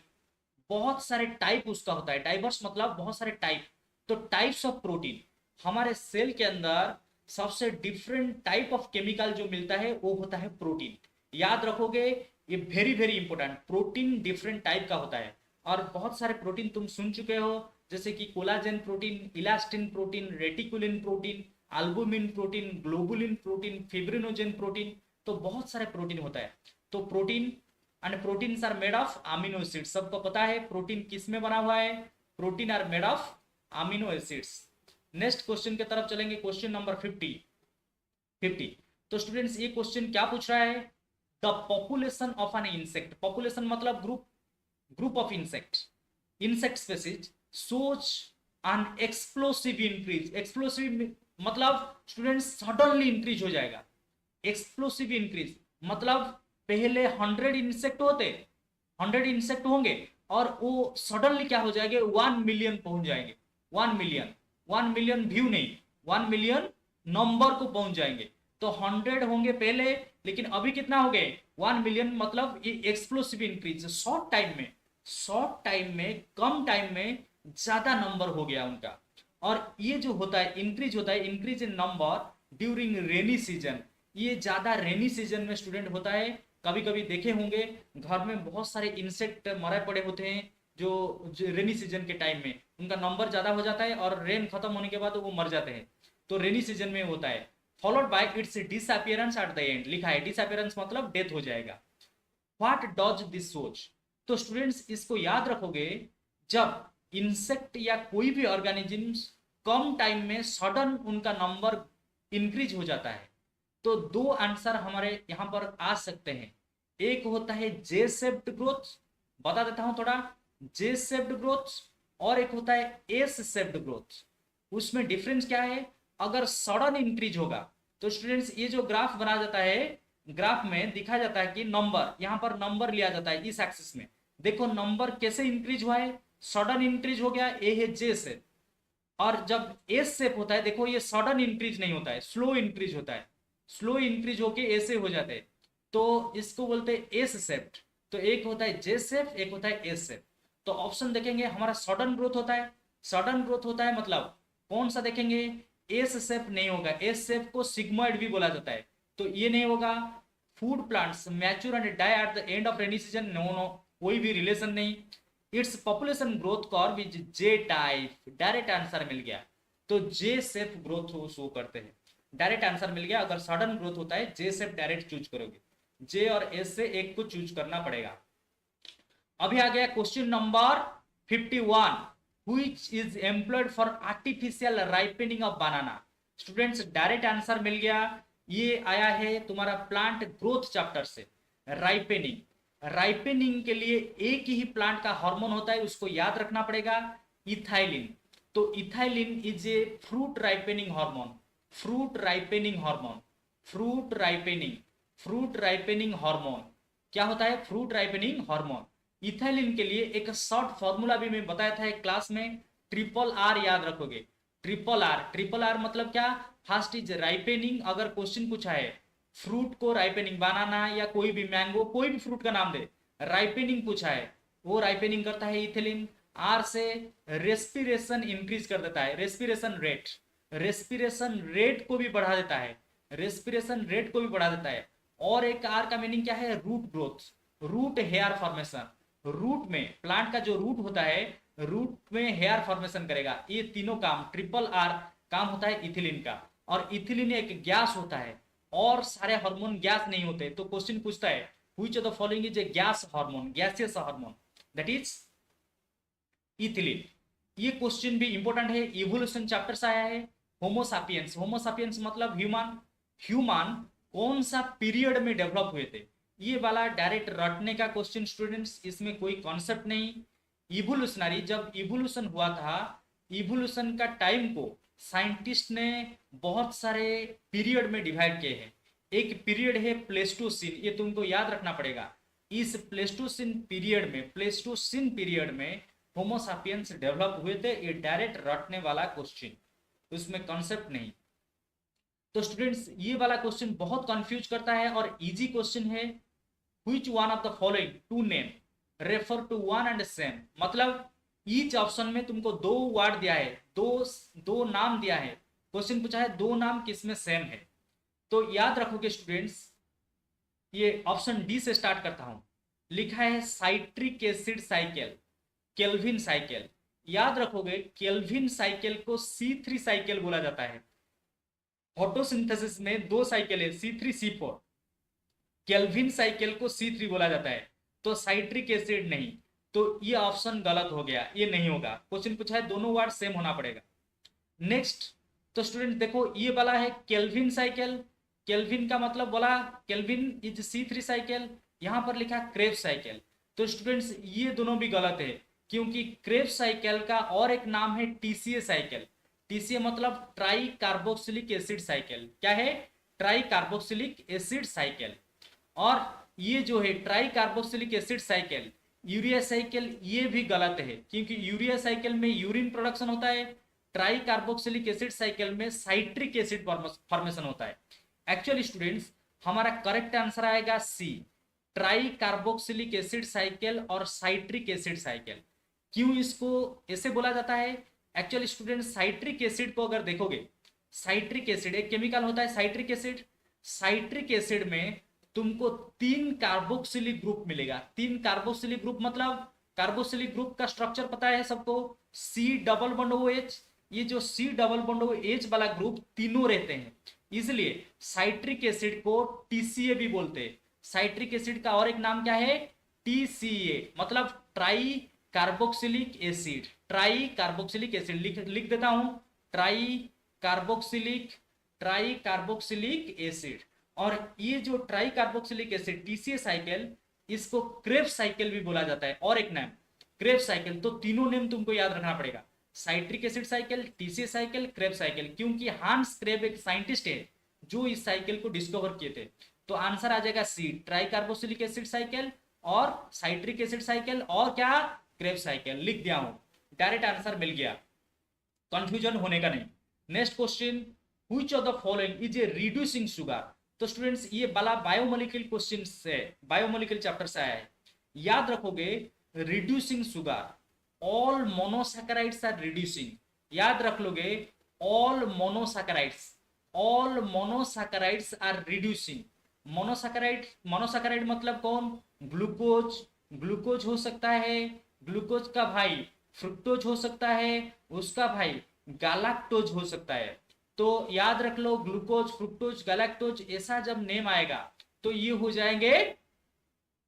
बहुत सारे टाइप उसका होता है, डाइवर्स मतलब बहुत सारे टाइप। तो टाइप्स ऑफ प्रोटीन, हमारे सेल के अंदर सबसे डिफरेंट टाइप ऑफ केमिकल जो मिलता है वो होता है प्रोटीन। याद रखोगे, ये very very important, protein different type का होता है। और बहुत सारे प्रोटीन तुम सुन चुके हो, जैसे कि collagen protein, elastin protein, reticulin protein, albumin protein, globulin protein, fibrinogen protein, तो बहुत सारे प्रोटीन होता है। तो protein and proteins are made of amino acids, सबको पता है प्रोटीन किस में बना हुआ है, protein are made of amino acids. Next question की तरफ चलेंगे, क्वेश्चन नंबर 50। तो स्टूडेंट्स ये क्वेश्चन क्या पूछ रहा है, the population of an insect, population मतलब group, group of insect species shows an explosive increase, explosive मतलब स्टूडेंट्स सडनली इंक्रीज हो जाएगा, एक्सप्लोसिव इंक्रीज मतलब पहले 100 इंसेक्ट होते, 100 इंसेक्ट होंगे और वो सडनली क्या हो जाएंगे 1 मिलियन पहुंच जाएंगे, 1 मिलियन, 1 मिलियन व्यू नहीं, 1 मिलियन नंबर को पहुंच जाएंगे। तो 100 होंगे पहले, लेकिन अभी कितना हो गए 1 मिलियन, मतलब ये एक्सप्लोसिव इंक्रीज, शॉर्ट टाइम में, शॉर्ट टाइम में, कम टाइम में ज्यादा नंबर हो गया उनका। और ये जो होता है इंक्रीज होता है, increase in number during rainy season, ये ज्यादा रेनी सीजन में स्टूडेंट होता है। कभी कभी देखे होंगे घर में बहुत सारे इंसेक्ट मरे पड़े होते हैं जो रेनी सीजन के टाइम में उनका नंबर ज्यादा हो जाता है और रेन खत्म होने के बाद वो मर जाते हैं, तो रेनी सीजन में होता है। Followed by it's disappearance eight the and, लिखा है डिसअपियरेंस मतलब डेथ हो जाएगा। व्हाट डज दिस सोच, तो स्टूडेंट्स इसको याद रखोगे, जब इंसेक्ट या कोई भी ऑर्गेनिजम्स कम टाइम में सडन उनका नंबर इंक्रीज हो जाता है, तो दो आंसर हमारे यहां पर आ सकते हैं। एक होता है जे शेप्ड ग्रोथ, बता देता हूं थोड़ा, जे शेप्ड ग्रोथ, और एक होता है एस शेप्ड ग्रोथ। उसमें डिफरेंस क्या है, अगर सडन इंक्रीज होगा तो स्टूडेंट्स ये जो ग्राफ बना जाता है, ग्राफ में दिखा जाता है कि नंबर, यहां पर नंबर लिया जाता है इस एक्सिस में, देखो नंबर कैसे इंक्रीज हुआ है, सडन इंक्रीज हो गया, ए है जे शेप। और जब एस शेप होता है देखो ये सडन इंक्रीज नहीं होता है, स्लो इंक्रीज होता है, स्लो इंक्रीज होके ऐसे हो जाते हैं, तो इसको बोलते हैं एस शेप्ड। तो एक होता है जे शेप, एक होता है एस शेप। तो ऑप्शन देखेंगे हमारा सडन ग्रोथ होता है, सडन ग्रोथ होता है मतलब कौन सा देखेंगे, एस शेप नहीं होगा, एस शेप को सिग्मॉइड भी बोला जाता है, तो ये नहीं होगा। Food plants mature and die at the end of rainy season, no no, कोई भी रिलेशन नहीं। It's population growth curve is J type, direct answer मिल गया, तो जे शेप ग्रोथ शो करते हैं, डायरेक्ट आंसर मिल गया। अगर सडन ग्रोथ होता है जे शेप डायरेक्ट चूज करोगे, जे और एस से एक को चूज करना पड़ेगा। अभी आ गया question number 51, which is employed for artificial ripening of banana. Students direct answer मिल गया, ये आया है तुम्हारा प्लांट ग्रोथ चैप्टर से। राइपनिंग, राइपनिंग के लिए एक ही प्लांट का हार्मोन होता है, उसको याद रखना पड़ेगा, इथाइलिन। तो ethylene is a fruit ripening hormone, fruit ripening hormone, fruit ripening, fruit ripening hormone क्या होता है, फ्रूट राइपनिंग हार्मोन। इथाइलिन के लिए एक शॉर्ट फॉर्मूला भी मैं बताया था एक क्लास में, ट्रिपल आर याद रखोगे, ट्रिपल आर, ट्रिपल आर मतलब क्या, फर्स्ट इज राइपनिंग, अगर क्वेश्चन पूछा है फ्रूट को राइपनिंग, बनाना या कोई भी मैंगो, कोई भी फ्रूट का नाम दे, राइपनिंग पूछा है, वो राइपनिंग करता है इथिलीन। आर से रेस्पिरेशन इंक्रीज कर देता है, रेस्पिरेशन रेट, रेस्पिरेशन रेट को भी बढ़ा देता है, रेस्पिरेशन रेट को भी बढ़ा देता है। और एक आर का मीनिंग क्या है, root growth, root hair formation, root में प्लांट का जो रूट होता है, रूट में हेयर फॉर्मेशन करेगा। ये तीनों काम, ट्रिपल आर काम होता है इथिलीन का। और इथिलीन एक गैस होता है, और सारे हार्मोन गैस नहीं होते, तो क्वेश्चन पूछता है which of the following is A gas hormone, gaseous hormone, that is ethylene. ये क्वेश्चन भी इंपॉर्टेंट है, इवोल्यूशन चैप्टर से आया है। होमोसापियंस, होमोसापियंस मतलब ह्यूमन, ह्यूमन कौन सा पीरियड में डेवलप हुए थे, ये वाला डायरेक्ट रटने का क्वेश्चन स्टूडेंट्स, इसमें कोई कॉन्सेप्ट नहीं। इवोल्यूशनरी, जब इवोल्यूशन हुआ था, इवोल्यूशन का टाइम को साइंटिस्ट ने बहुत सारे पीरियड में डिवाइड किए हैं। एक पीरियड है प्लेस्टोसिन, ये तुमको याद रखना पड़ेगा। इस प्लेस्टोसिन पीरियड में, प्लेस्टोसिन पीरियड में होमो सापियंस डेवलप हुए थे। ये डायरेक्ट रटने वाला क्वेश्चन, उसमें कॉन्सेप्ट नहीं। तो स्टूडेंट्स ये वाला क्वेश्चन बहुत कंफ्यूज करता है और इजी क्वेश्चन है। Which one of the following two name refer to one and same, मतलब ईच ऑप्शन में तुमको दो वर्ड दिया है, दो नाम दिया है, क्वेश्चन पूछा है दो नाम किसमें सेम है। तो याद रखोगे स्टूडेंट्स, ये ऑप्शन डी से स्टार्ट करता हूं। लिखा है citric acid cycle, Calvin cycle. याद रखोगे केल्विन साइकिल को C3 साइकिल बोला जाता है। फोटोसिंथेसिस में दो साइकिल है C3 C4, केल्विन साइकिल को C3 बोला जाता है। तो साइट्रिक एसिड नहीं, तो ये ऑप्शन गलत हो गया, ये नहीं होगा। क्वेश्चन पूछा है दोनों वर्ड सेम होना पड़ेगा। नेक्स्ट, तो स्टूडेंट देखो ये वाला है केल्विन साइकिल। केल्विन का मतलब बोला केल्विन इज C3 साइकिल, यहां पर लिखा क्रेब्स साइकिल। तो स्टूडेंट्स ये दोनों भी गलत है, क्योंकि क्रेब्स साइकिल का और एक नाम है TCA साइकिल। TCA मतलब ट्राई कार्बोक्सिलिक एसिड साइकिल। क्या है? Try carboxylic acid cycle. और ये जो है try carboxylic acid cycle, urea cycle, ये भी गलत है, क्योंकि यूरिया साइकिल में यूरिन प्रोडक्शन होता है, ट्राई कार्बोक्सिलिक एसिड साइकिल में साइट्रिक एसिड फॉर्मेशन होता है। एक्चुअली स्टूडेंट्स हमारा करेक्ट आंसर आएगा सी, ट्राई कार्बोक्सिलिक एसिड साइकिल और साइट्रिक एसिड साइकिल। क्यों इसको ऐसे बोला जाता है? एक्चुअली स्टूडेंट साइट्रिक एसिड को अगर देखोगे, साइट्रिक एसिड एक केमिकल होता है साइट्रिक एसिड। साइट्रिक एसिड में तुमको 3 कार्बोक्सिलिक ग्रुप मिलेगा। 3 कार्बोक्सिलिक ग्रुप मतलब कार्बोक्सिलिक ग्रुप का स्ट्रक्चर पता है सबको, C डबल बॉन्ड OH। ये जो C डबल बॉन्ड OH वाला ग्रुप तीनों रहते हैं, इसलिए साइट्रिक एसिड को TCA भी बोलते हैं। साइट्रिक एसिड का और एक नाम क्या है? TCA, मतलब try carboxylic acid. Try carboxylic acid लिख देता हूं, ट्राई कार्बोक्सिलिक एसिड। और ये जो try carboxylic acid TCA cycle, इसको क्रेब्स साइकिल भी बोला जाता है, और एक नाम क्रेब्स साइकिल। तो तीनों नेम तुमको याद रखना पड़ेगा, citric acid cycle, TCA cycle, Krebs cycle, क्योंकि हांस क्रेब एक साइंटिस्ट है जो इस साइकिल को डिस्कवर किए थे। तो आंसर आ जाएगा सी, ट्राई कार्बोक्सिलिक एसिड साइकिल और साइट्रिक एसिड साइकिल और क्या क्रेब्स साइकिल। लिख दिया हूं, डायरेक्ट आंसर मिल गया, कंफ्यूजन होने का नहीं। Next question, which of the following is a reducing sugar. तो स्टूडेंट्स ये वाला बायोमोलिक्यूल क्वेश्चन से, बायोमोलिक्यूल चैप्टर से आया है। याद रखोगे reducing sugar, all monosaccharides are reducing. याद रख लोगे all monosaccharides are reducing. Monosaccharide मतलब कौन? ग्लूकोज हो सकता है, ग्लूकोज का भाई फ्रुक्टोज हो सकता है, उसका भाई गैलेक्टोज हो सकता है। तो याद रख लो ग्लूकोज, फ्रुक्टोज, गैलेक्टोज, ऐसा जब नेम आएगा तो ये हो जाएंगे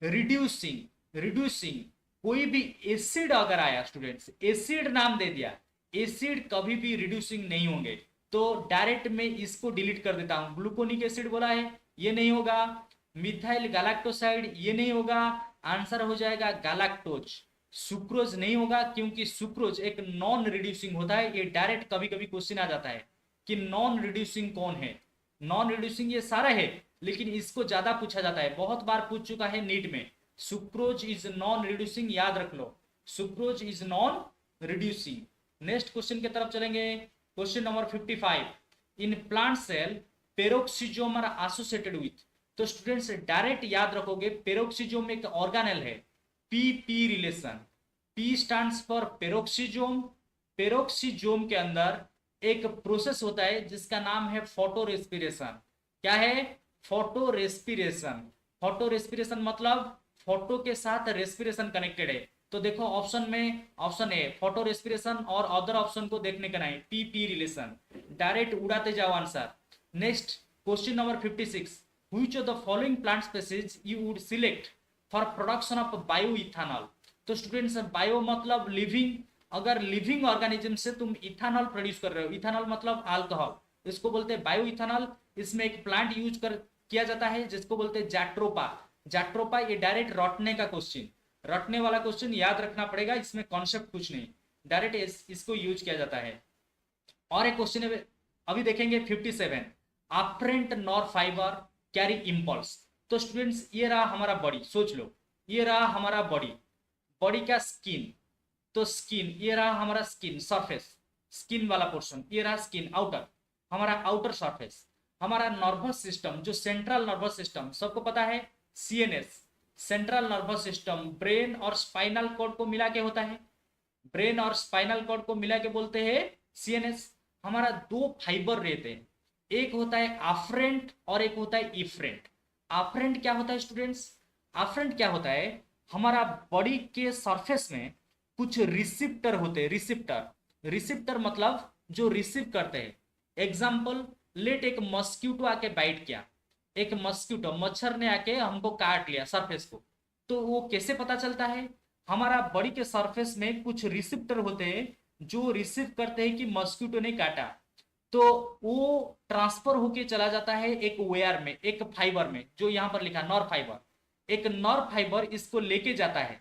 रिड्यूसिंग। कोई भी एसिड अगर आया स्टूडेंट्स, एसिड नाम दे दिया, एसिड कभी भी रिड्यूसिंग नहीं होंगे। तो डायरेक्ट में इसको डिलीट कर देता हूं। ग्लूकोनिक एसिड बोला है, ये नहीं होगा। मिथाइल गैलेक्टोसाइड, ये नहीं होगा। आंसर हो जाएगा गैलेक्टोज। सुक्रोज नहीं होगा, क्योंकि सुक्रोज एक नॉन रिड्यूसिंग होता है। ये डायरेक्ट कभी कभी क्वेश्चन आ जाता है कि नॉन रिड्यूसिंग कौन है। नॉन रिड्यूसिंग ये सारा है, लेकिन इसको ज्यादा पूछा जाता है, बहुत बार पूछ चुका है नीट में। सुक्रोज इज नॉन रिड्यूसिंग, याद रख लो, sucrose is non reducing. Next question की तरफ चलेंगे, question number 55। In plant cell peroxisome are associated with. तो स्टूडेंट्स डायरेक्ट याद रखोगे पेरोक्सिजोम एक ऑर्गेनेल है, PP रिलेशन। P stands for peroxisome. Peroxisome के अंदर एक प्रोसेस होता है जिसका नाम है फोटो रेस्पिरेशन। क्या है? Photo respiration. फोटो रेस्पिरेशन मतलब फोटो के साथ रेस्पिरेशन कनेक्टेड है। तो देखो ऑप्शन में, ऑप्शन ए फोटो रेस्पिरेशन, और अदर ऑप्शन को देखने का नहीं, PP रिलेशन। डायरेक्ट उड़ाते जाओ answer. Next question number 56। Which of the following plant species you would select for production of bio ethanol. तो स्टूडेंट्स बायो मतलब लिविंग, अगर लिविंग ऑर्गेनिज्म से तुम इथानॉल प्रोड्यूस कर रहे हो, इथानॉल मतलब अल्कोहल, इसको बोलते हैं बायो इथानॉल। इसमें एक प्लांट यूज किया जाता है जिसको बोलते हैं जैट्रोपा। जैट्रोपा ये डायरेक्ट रटने का क्वेश्चन, रटने वाला क्वेश्चन याद रखना पड़ेगा, इसमें कॉन्सेप्ट कुछ नहीं, डायरेक्ट इसको यूज किया जाता है। और एक क्वेश्चन है अभी देखेंगे 57। Afferent nor fibre carry impulse. तो स्टूडेंट्स ये रहा हमारा बॉडी, सोच लो ये रहा हमारा बॉडी, बॉडी का स्किन, तो स्किन, ये रहा हमारा स्किन सरफेस, स्किन वाला पोर्शन, ये रहा स्किन आउटर, हमारा आउटर सरफेस। हमारा नर्वस सिस्टम जो सेंट्रल नर्वस सिस्टम सबको पता है, CNS, central nervous system brain और स्पाइनल कॉर्ड को मिला के होता है, ब्रेन और स्पाइनल कॉर्ड को मिला के बोलते हैं सीएनएस। हमारा दो फाइबर रहते हैं, एक होता है आफ्रेंट और एक होता है इफ्रेंट। आफ्रेंट क्या होता है स्टूडेंट्स? आफ्रेंट क्या होता है, हमारा बॉडी के सरफेस में कुछ रिसिप्टर होते हैं, रिसिप्टर, रिसिप्टर मतलब जो रिसीव करते हैं। एग्जाम्पल, लेट एक मस्क्यूटो आके बाइट किया, एक मस्क्यूटो मच्छर ने आके हमको काट लिया सरफेस को, तो वो कैसे पता चलता है? हमारा बॉडी के सरफेस में कुछ रिसिप्टर होते हैं जो रिसीव करते हैं कि मस्क्यूटो ने काटा, तो वो ट्रांसफर होके चला जाता है एक वेयर में, एक फाइबर में, जो यहां पर लिखा नर्व फाइबर। एक नर्व फाइबर इसको लेके जाता है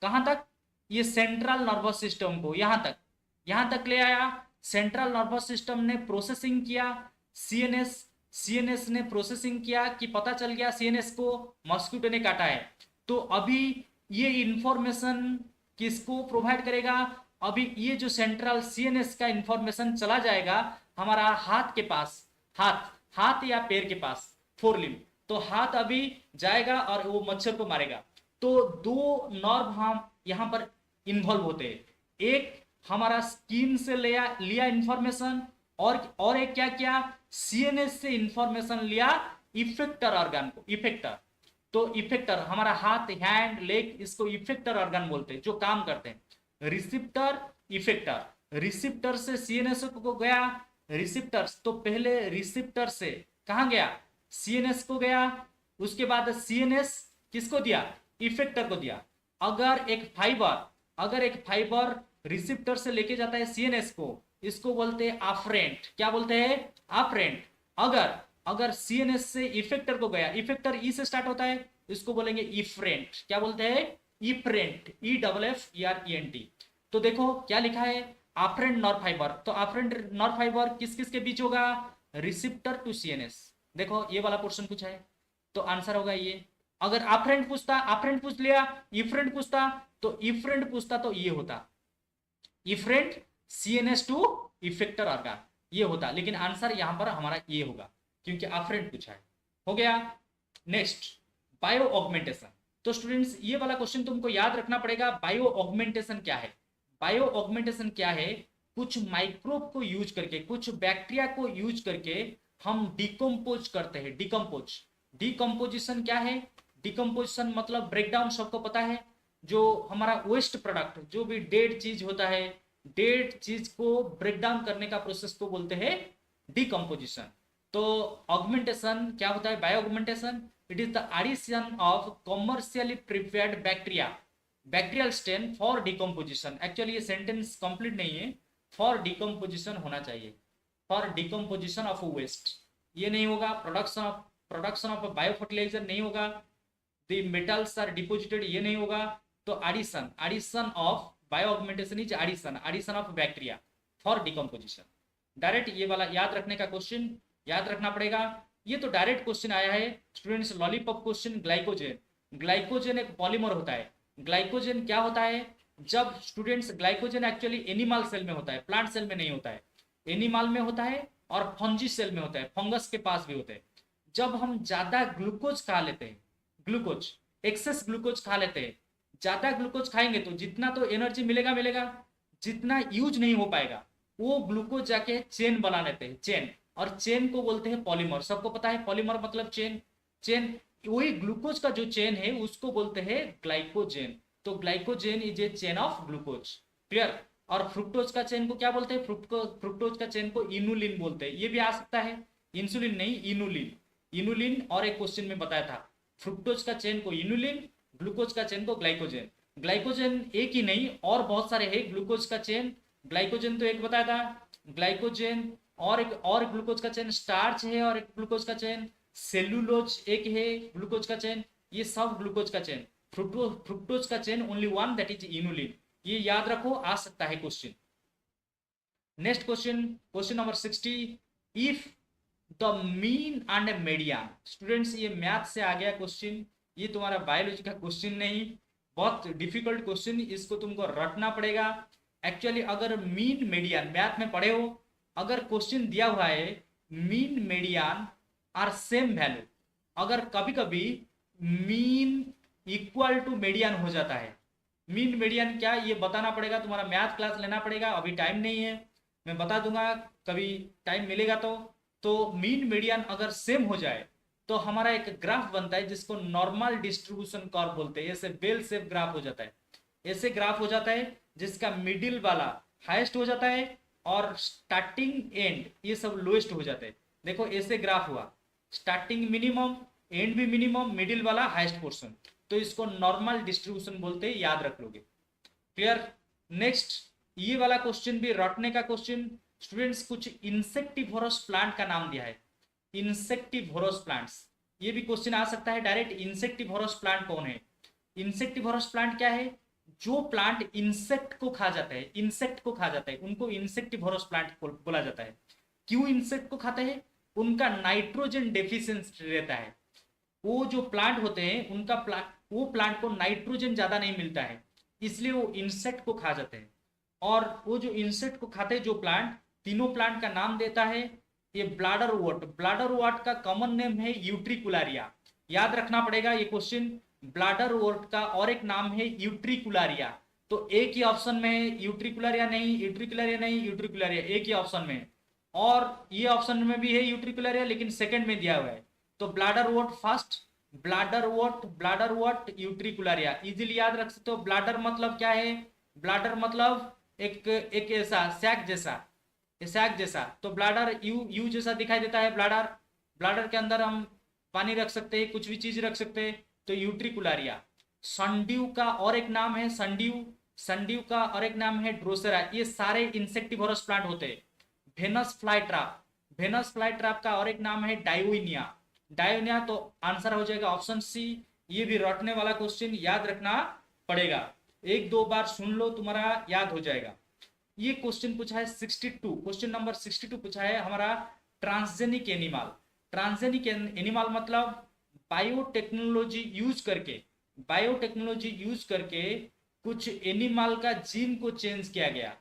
कहां तक? ये सेंट्रल नर्वस सिस्टम को, यहां तक ले आया। सेंट्रल नर्वस सिस्टम ने प्रोसेसिंग किया, सीएनएस ने प्रोसेसिंग किया कि पता चल गया सीएनएस को मस्क्यूटो ने काटा है। तो अभी ये इंफॉर्मेशन किसको प्रोवाइड करेगा? अभी ये जो सेंट्रल सीएनएस का इंफॉर्मेशन चला जाएगा हमारा हाथ के पास, हाथ या पैर के पास, फोरलिम, तो हाथ अभी जाएगा और वो मच्छर को मारेगा। तो दो नर्व हम यहां पर इन्वॉल्व होते हैं, एक हमारा स्किन से लिया इंफॉर्मेशन, और एक क्या किया, सीएनएस से इंफॉर्मेशन लिया इफेक्टर ऑर्गन को, इफेक्टर। तो इफेक्टर हमारा हाथ, हैंड, लेग, इसको इफेक्टर ऑर्गन बोलते हैं जो काम करते हैं। Receptor, effector. रिसिप्टर से सीएनएस को गया, रिसिप्टर्स, तो पहले रिसिप्टर से कहां गया? सीएनएस को गया, उसके बाद सीएनएस किसको दिया? इफेक्टर को दिया। अगर एक फाइबर रिसिप्टर से लेके जाता है सीएनएस को, इसको बोलते हैं आफ्रेंट। क्या बोलते हैं? आफ्रेंट। अगर सीएनएस से इफेक्टर को गया, इफेक्टर ई से स्टार्ट होता है, इसको बोलेंगे इफ्रेंट। क्या बोलते हैं? Efferent, EFFERENT। तो देखो क्या लिखा है, आफ्रेंट नर्व फाइबर। तो आफ्रेंट नर्व फाइबर किस किस के बीच होगा? Receptor to CNS. देखो ये वाला पोर्शन पूछा है, तो आंसर होगा ये। अगर आफ्रेंट पूछता, आफ्रेंट पूछ लिया, इफ्रेंट पूछता तो ये होता afferent CNS to effector organ, ये होता। लेकिन आंसर यहां पर हमारा ये होगा क्योंकि आफ्रेंट पूछा है। हो गया। Next, bio augmentation. तो स्टूडेंट्स ये वाला क्वेश्चन तुमको याद रखना पड़ेगा, बायो ऑगमेंटेशन क्या है। बायो ऑगमेंटेशन क्या है? कुछ माइक्रोब को यूज करके, कुछ बैक्टीरिया को यूज करके हम डिकम्पोज करते हैं। डिकम्पोजिशन क्या है? डिकम्पोजिशन मतलब ब्रेकडाउन, सबको पता है। जो हमारा वेस्ट प्रोडक्ट, जो भी डेड चीज होता है, डेड चीज को ब्रेकडाउन करने का प्रोसेस को बोलते हैं डिकम्पोजिशन। तो ऑगमेंटेशन क्या होता है? Bio augmentation, it is the addition of commercially prepared bacterial strain for decomposition. Actually ये सेंटेंस कंप्लीट नहीं है, फॉर डिकम्पोजिशन होना चाहिए, फॉर डिकम्पोजिशन ऑफ वेस्ट, ये नहीं होगा। प्रोडक्शन ऑफ बायो फर्टिलाइजर नहीं होगा। द मेटल्स आर डिपोजिटेड, ये नहीं होगा। तो addition of bio augmentation is addition of bacteria for decomposition. Direct ये वाला याद रखने का क्वेश्चन याद रखना पड़ेगा। ये तो डायरेक्ट क्वेश्चन आया है स्टूडेंट्स, लॉलीपॉप क्वेश्चन। ग्लाइकोजन एक पॉलीमर होता है। ग्लाइकोजन क्या होता है? जब students, glycogen actually animal cell में होता है, प्लांट सेल में नहीं होता है। एनिमल में होता है और फंजी सेल में होता है, फंगस के पास भी होता है। जब हम ज्यादा ग्लूकोज खा लेते हैं, ग्लूकोज, एक्सेस ग्लूकोज खा लेते हैं, ज्यादा ग्लूकोज खाएंगे तो जितना तो एनर्जी मिलेगा, जितना यूज नहीं हो पाएगा वो ग्लूकोज जाके चेन बना लेते हैं, चेन, और चेन को बोलते हैं पॉलीमर। सबको पता है पॉलीमर मतलब चेन, वही ग्लूकोज का जो चेन है उसको बोलते हैं ग्लाइकोजेन। तो glycogen is a chain of glucose, clear. और फ्रुक्टोज का चेन को क्या बोलते हैं? फ्रुक्टोज का चेन को इनुलिन बोलते हैं। ये भी आ सकता है, इंसुलिन नहीं, इनुलिन। और एक क्वेश्चन में बताया था, फ्रुक्टोज का चेन को इनुलिन, ग्लूकोज का चेन को ग्लाइकोजेन। ग्लाइकोजेन एक ही नहीं और बहुत सारे हैं। ग्लूकोज का चेन, ग्लाइकोजेन तो एक बताया था, ग्लाइकोजेन, और एक और ग्लूकोज का चेन स्टार्च है, और एक ग्लूकोज का चेन सेलुलोज एक है, ग्लूकोज का चेन, ये सब ग्लूकोज का चेन। फ्रुक्टोज का chain only one, that is inulin. ये याद रखो, आ सकता है question. Next question number 60, if the mean and median. Students ये मैथ से आ गया क्वेश्चन, ये तुम्हारा बायोलॉजी का क्वेश्चन नहीं, बहुत डिफिकल्ट क्वेश्चन, इसको तुमको रटना पड़ेगा। एक्चुअली अगर मीन मीडियन मैथ में पढ़े हो, अगर क्वेश्चन दिया हुआ है mean median are same value, अगर कभी कभी मीन इक्वल टू मीडियन हो जाता है, मीन मीडियन क्या ये बताना पड़ेगा, तुम्हारा मैथ क्लास लेना पड़ेगा, अभी टाइम नहीं है, मैं बता दूंगा कभी टाइम मिलेगा तो मीन मीडियन अगर सेम हो जाए तो हमारा एक ग्राफ बनता है जिसको नॉर्मल डिस्ट्रीब्यूशन कर्व बोलते हैं, ऐसे बेल शेप ग्राफ हो जाता है, ऐसे ग्राफ हो जाता है जिसका मिडिल वाला हाईएस्ट हो जाता है और स्टार्टिंग एंड ये सब लोएस्ट हो जाते हैं। देखो ऐसे ग्राफ हुआ, स्टार्टिंग मिनिमम, एंड भी मिनिमम, मिडिल वाला हाईएस्ट पोर्शन, तो इसको नॉर्मल डिस्ट्रीब्यूशन बोलते हैं, याद रख लोगे। क्लियर। नेक्स्ट ये वाला क्वेश्चन भी रटने का क्वेश्चन। स्टूडेंट्स कुछ इंसेक्टिवोरस प्लांट का नाम दिया है, इंसेक्टिवोरस प्लांट्स, ये भी क्वेश्चन आ सकता है डायरेक्ट। इंसेक्टिवोरस प्लांट कौन है? इंसेक्टिवोरस प्लांट क्या है? जो प्लांट इंसेक्ट को खा जाता है, इंसेक्ट को खा जाता है उनको इंसेक्टिवोरस प्लांट बोला जाता है। क्यों इंसेक्ट को खाते हैं? उनका नाइट्रोजन डेफिशिएंसी रहता है। वो जो प्लांट होते हैं उनका वो प्लांट को नाइट्रोजन ज्यादा नहीं मिलता है, इसलिए वो इंसेक्ट को खा जाते हैं। और वो जो इंसेक्ट को खाते हैं जो प्लांट, तीनों प्लांट का नाम देता है ये ब्लाडर वॉट। ब्लाडर वॉट का कॉमन नेम है यूट्रिकुलारिया, याद रखना पड़ेगा ये क्वेश्चन। ब्लाडर वॉट का और एक नाम है यूट्रिकुलारिया, तो एक ही ऑप्शन में है, यूट्रिकुलारिया नहीं, यूट्रिकुलारिया नहीं, यूट्रिकुलारिया एक ही ऑप्शन में है। और ये ऑप्शन में भी है यूट्रिकुलारिया लेकिन सेकंड में दिया हुआ है, तो bladderwort first, bladderwort utricularia easily याद रख सकते हो। ब्लाडर मतलब क्या है? ब्लाडर मतलब एक ऐसा सैक जैसा, सैक जैसा, तो ब्लाडर यू जैसा दिखाई देता है ब्लाडर। ब्लाडर के अंदर हम पानी रख सकते हैं, कुछ भी चीज रख सकते हैं, तो यूट्रिकुलारिया। संड्यू का और एक नाम है संड्यू का और एक नाम है ड्रोसेरा। ये सारे इंसेक्टिवोरस प्लांट होते हैं। भेनस फ्लाई ट्रैप का और एक नाम है डायोनिया, तो आंसर हो जाएगा ऑप्शन सी। ये भी रटने वाला क्वेश्चन, याद रखना पड़ेगा, एक दो बार सुन लो तुम्हारा याद हो जाएगा। ये क्वेश्चन पूछा है 62, क्वेश्चन नंबर 62 पूछा है हमारा ट्रांसजेनिक एनिमल मतलब बायोटेक्नोलॉजी यूज करके कुछ एनिमल का जीन को चेंज किया गया।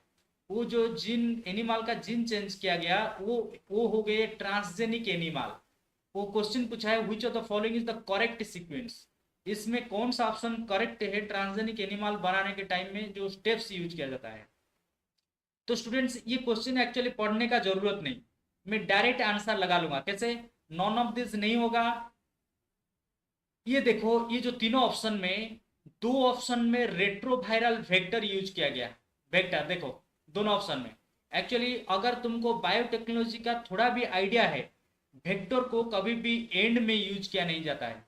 वो जो जीन एनिमल का जीन चेंज किया गया वो हो गए ट्रांसजेनिक एनिमल। वो क्वेश्चन पूछा है which of the following is the correct sequence, इसमें कौन सा ऑप्शन करेक्ट है ट्रांसजेनिक एनिमल बनाने के टाइम में जो स्टेप्स यूज किया जाता है। तो स्टूडेंट्स ये क्वेश्चन एक्चुअली पढ़ने का जरूरत नहीं, मैं डायरेक्ट आंसर लगा लूंगा। कैसे? नॉन ऑफ दिस नहीं होगा। ये देखो, ये जो तीनों ऑप्शन में, दो ऑप्शन में रेट्रोवायरल वेक्टर यूज किया गया। वेक्टर देखो दोनों ऑप्शन में। एक्चुअली अगर तुमको बायोटेक्नोलॉजी का थोड़ा भी आइडिया है, वेक्टर को कभी भी एंड में यूज किया नहीं जाता है,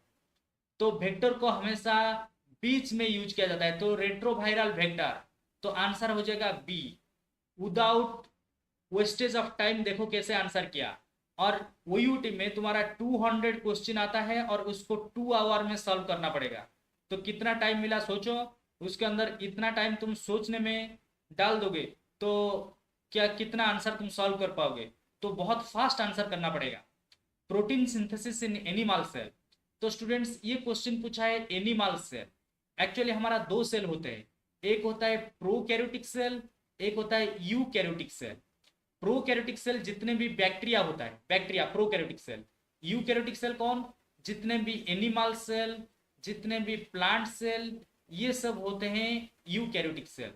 तो वेक्टर को हमेशा बीच में यूज किया जाता है, तो रेट्रोवायरल वेक्टर, तो आंसर हो जाएगा B, without wastage of time. देखो कैसे आंसर किया। और ओयूटी में तुम्हारा 200 क्वेश्चन आता है और उसको 2 आवर में सॉल्व करना पड़ेगा, तो कितना टाइम मिला सोचो। उसके अंदर इतना टाइम तुम सोचने में डाल दोगे तो क्या कितना आंसर तुम सॉल्व कर पाओगे? तो बहुत फास्ट आंसर करना पड़ेगा। Protein synthesis in animal cell, तो स्टूडेंट्स ये क्वेश्चन पूछा है एनिमल सेल। एक्चुअली हमारा दो सेल होते हैं, एक होता है प्रोकैरियोटिक सेल, एक होता है यूकैरियोटिक सेल। प्रोकैरियोटिक सेल जितने भी बैक्टीरिया होता है, bacteria prokaryotic cell. Eukaryotic cell कौन? जितने भी एनिमल सेल, जितने भी प्लांट सेल, ये सब होते हैं यूकैरियोटिक सेल।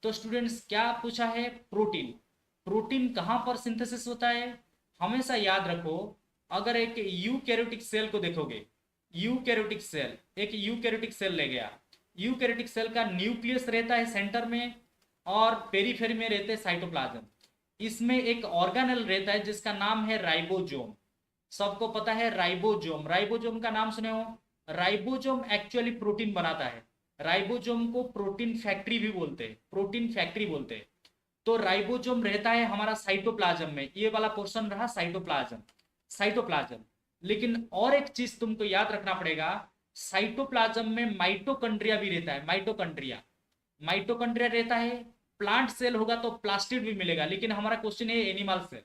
तो स्टूडेंट्स क्या पूछा है? प्रोटीन कहां पर सिंथेसिस होता है? हमेशा याद रखो, अगर एक यूकैरियोटिक सेल को देखोगे, यूकैरियोटिक सेल, एक यूकैरियोटिक सेल ले गया, यूकैरियोटिक सेल का न्यूक्लियस रहता है सेंटर में और पेरीफेरी में रहते हैं साइटोप्लाज्म। इसमें एक ऑर्गेनेल रहता है जिसका नाम है राइबोसोम। सबको पता है राइबोसोम का नाम सुने हो? राइबोसोम एक्चुअली प्रोटीन बनाता है। राइबोसोम को प्रोटीन फैक्ट्री भी बोलते हैं, तो राइबोसोम रहता है हमारा साइटोप्लाज्म में। ये वाला पोर्शन रहा साइटोप्लाज्म। लेकिन और एक चीज तुमको याद रखना पड़ेगा, साइटोप्लाज्म में माइटोकॉन्ड्रिया भी रहता है। माइटोकॉन्ड्रिया रहता है। प्लांट सेल होगा तो प्लास्टिड भी मिलेगा, लेकिन हमारा क्वेश्चन है एनिमल सेल,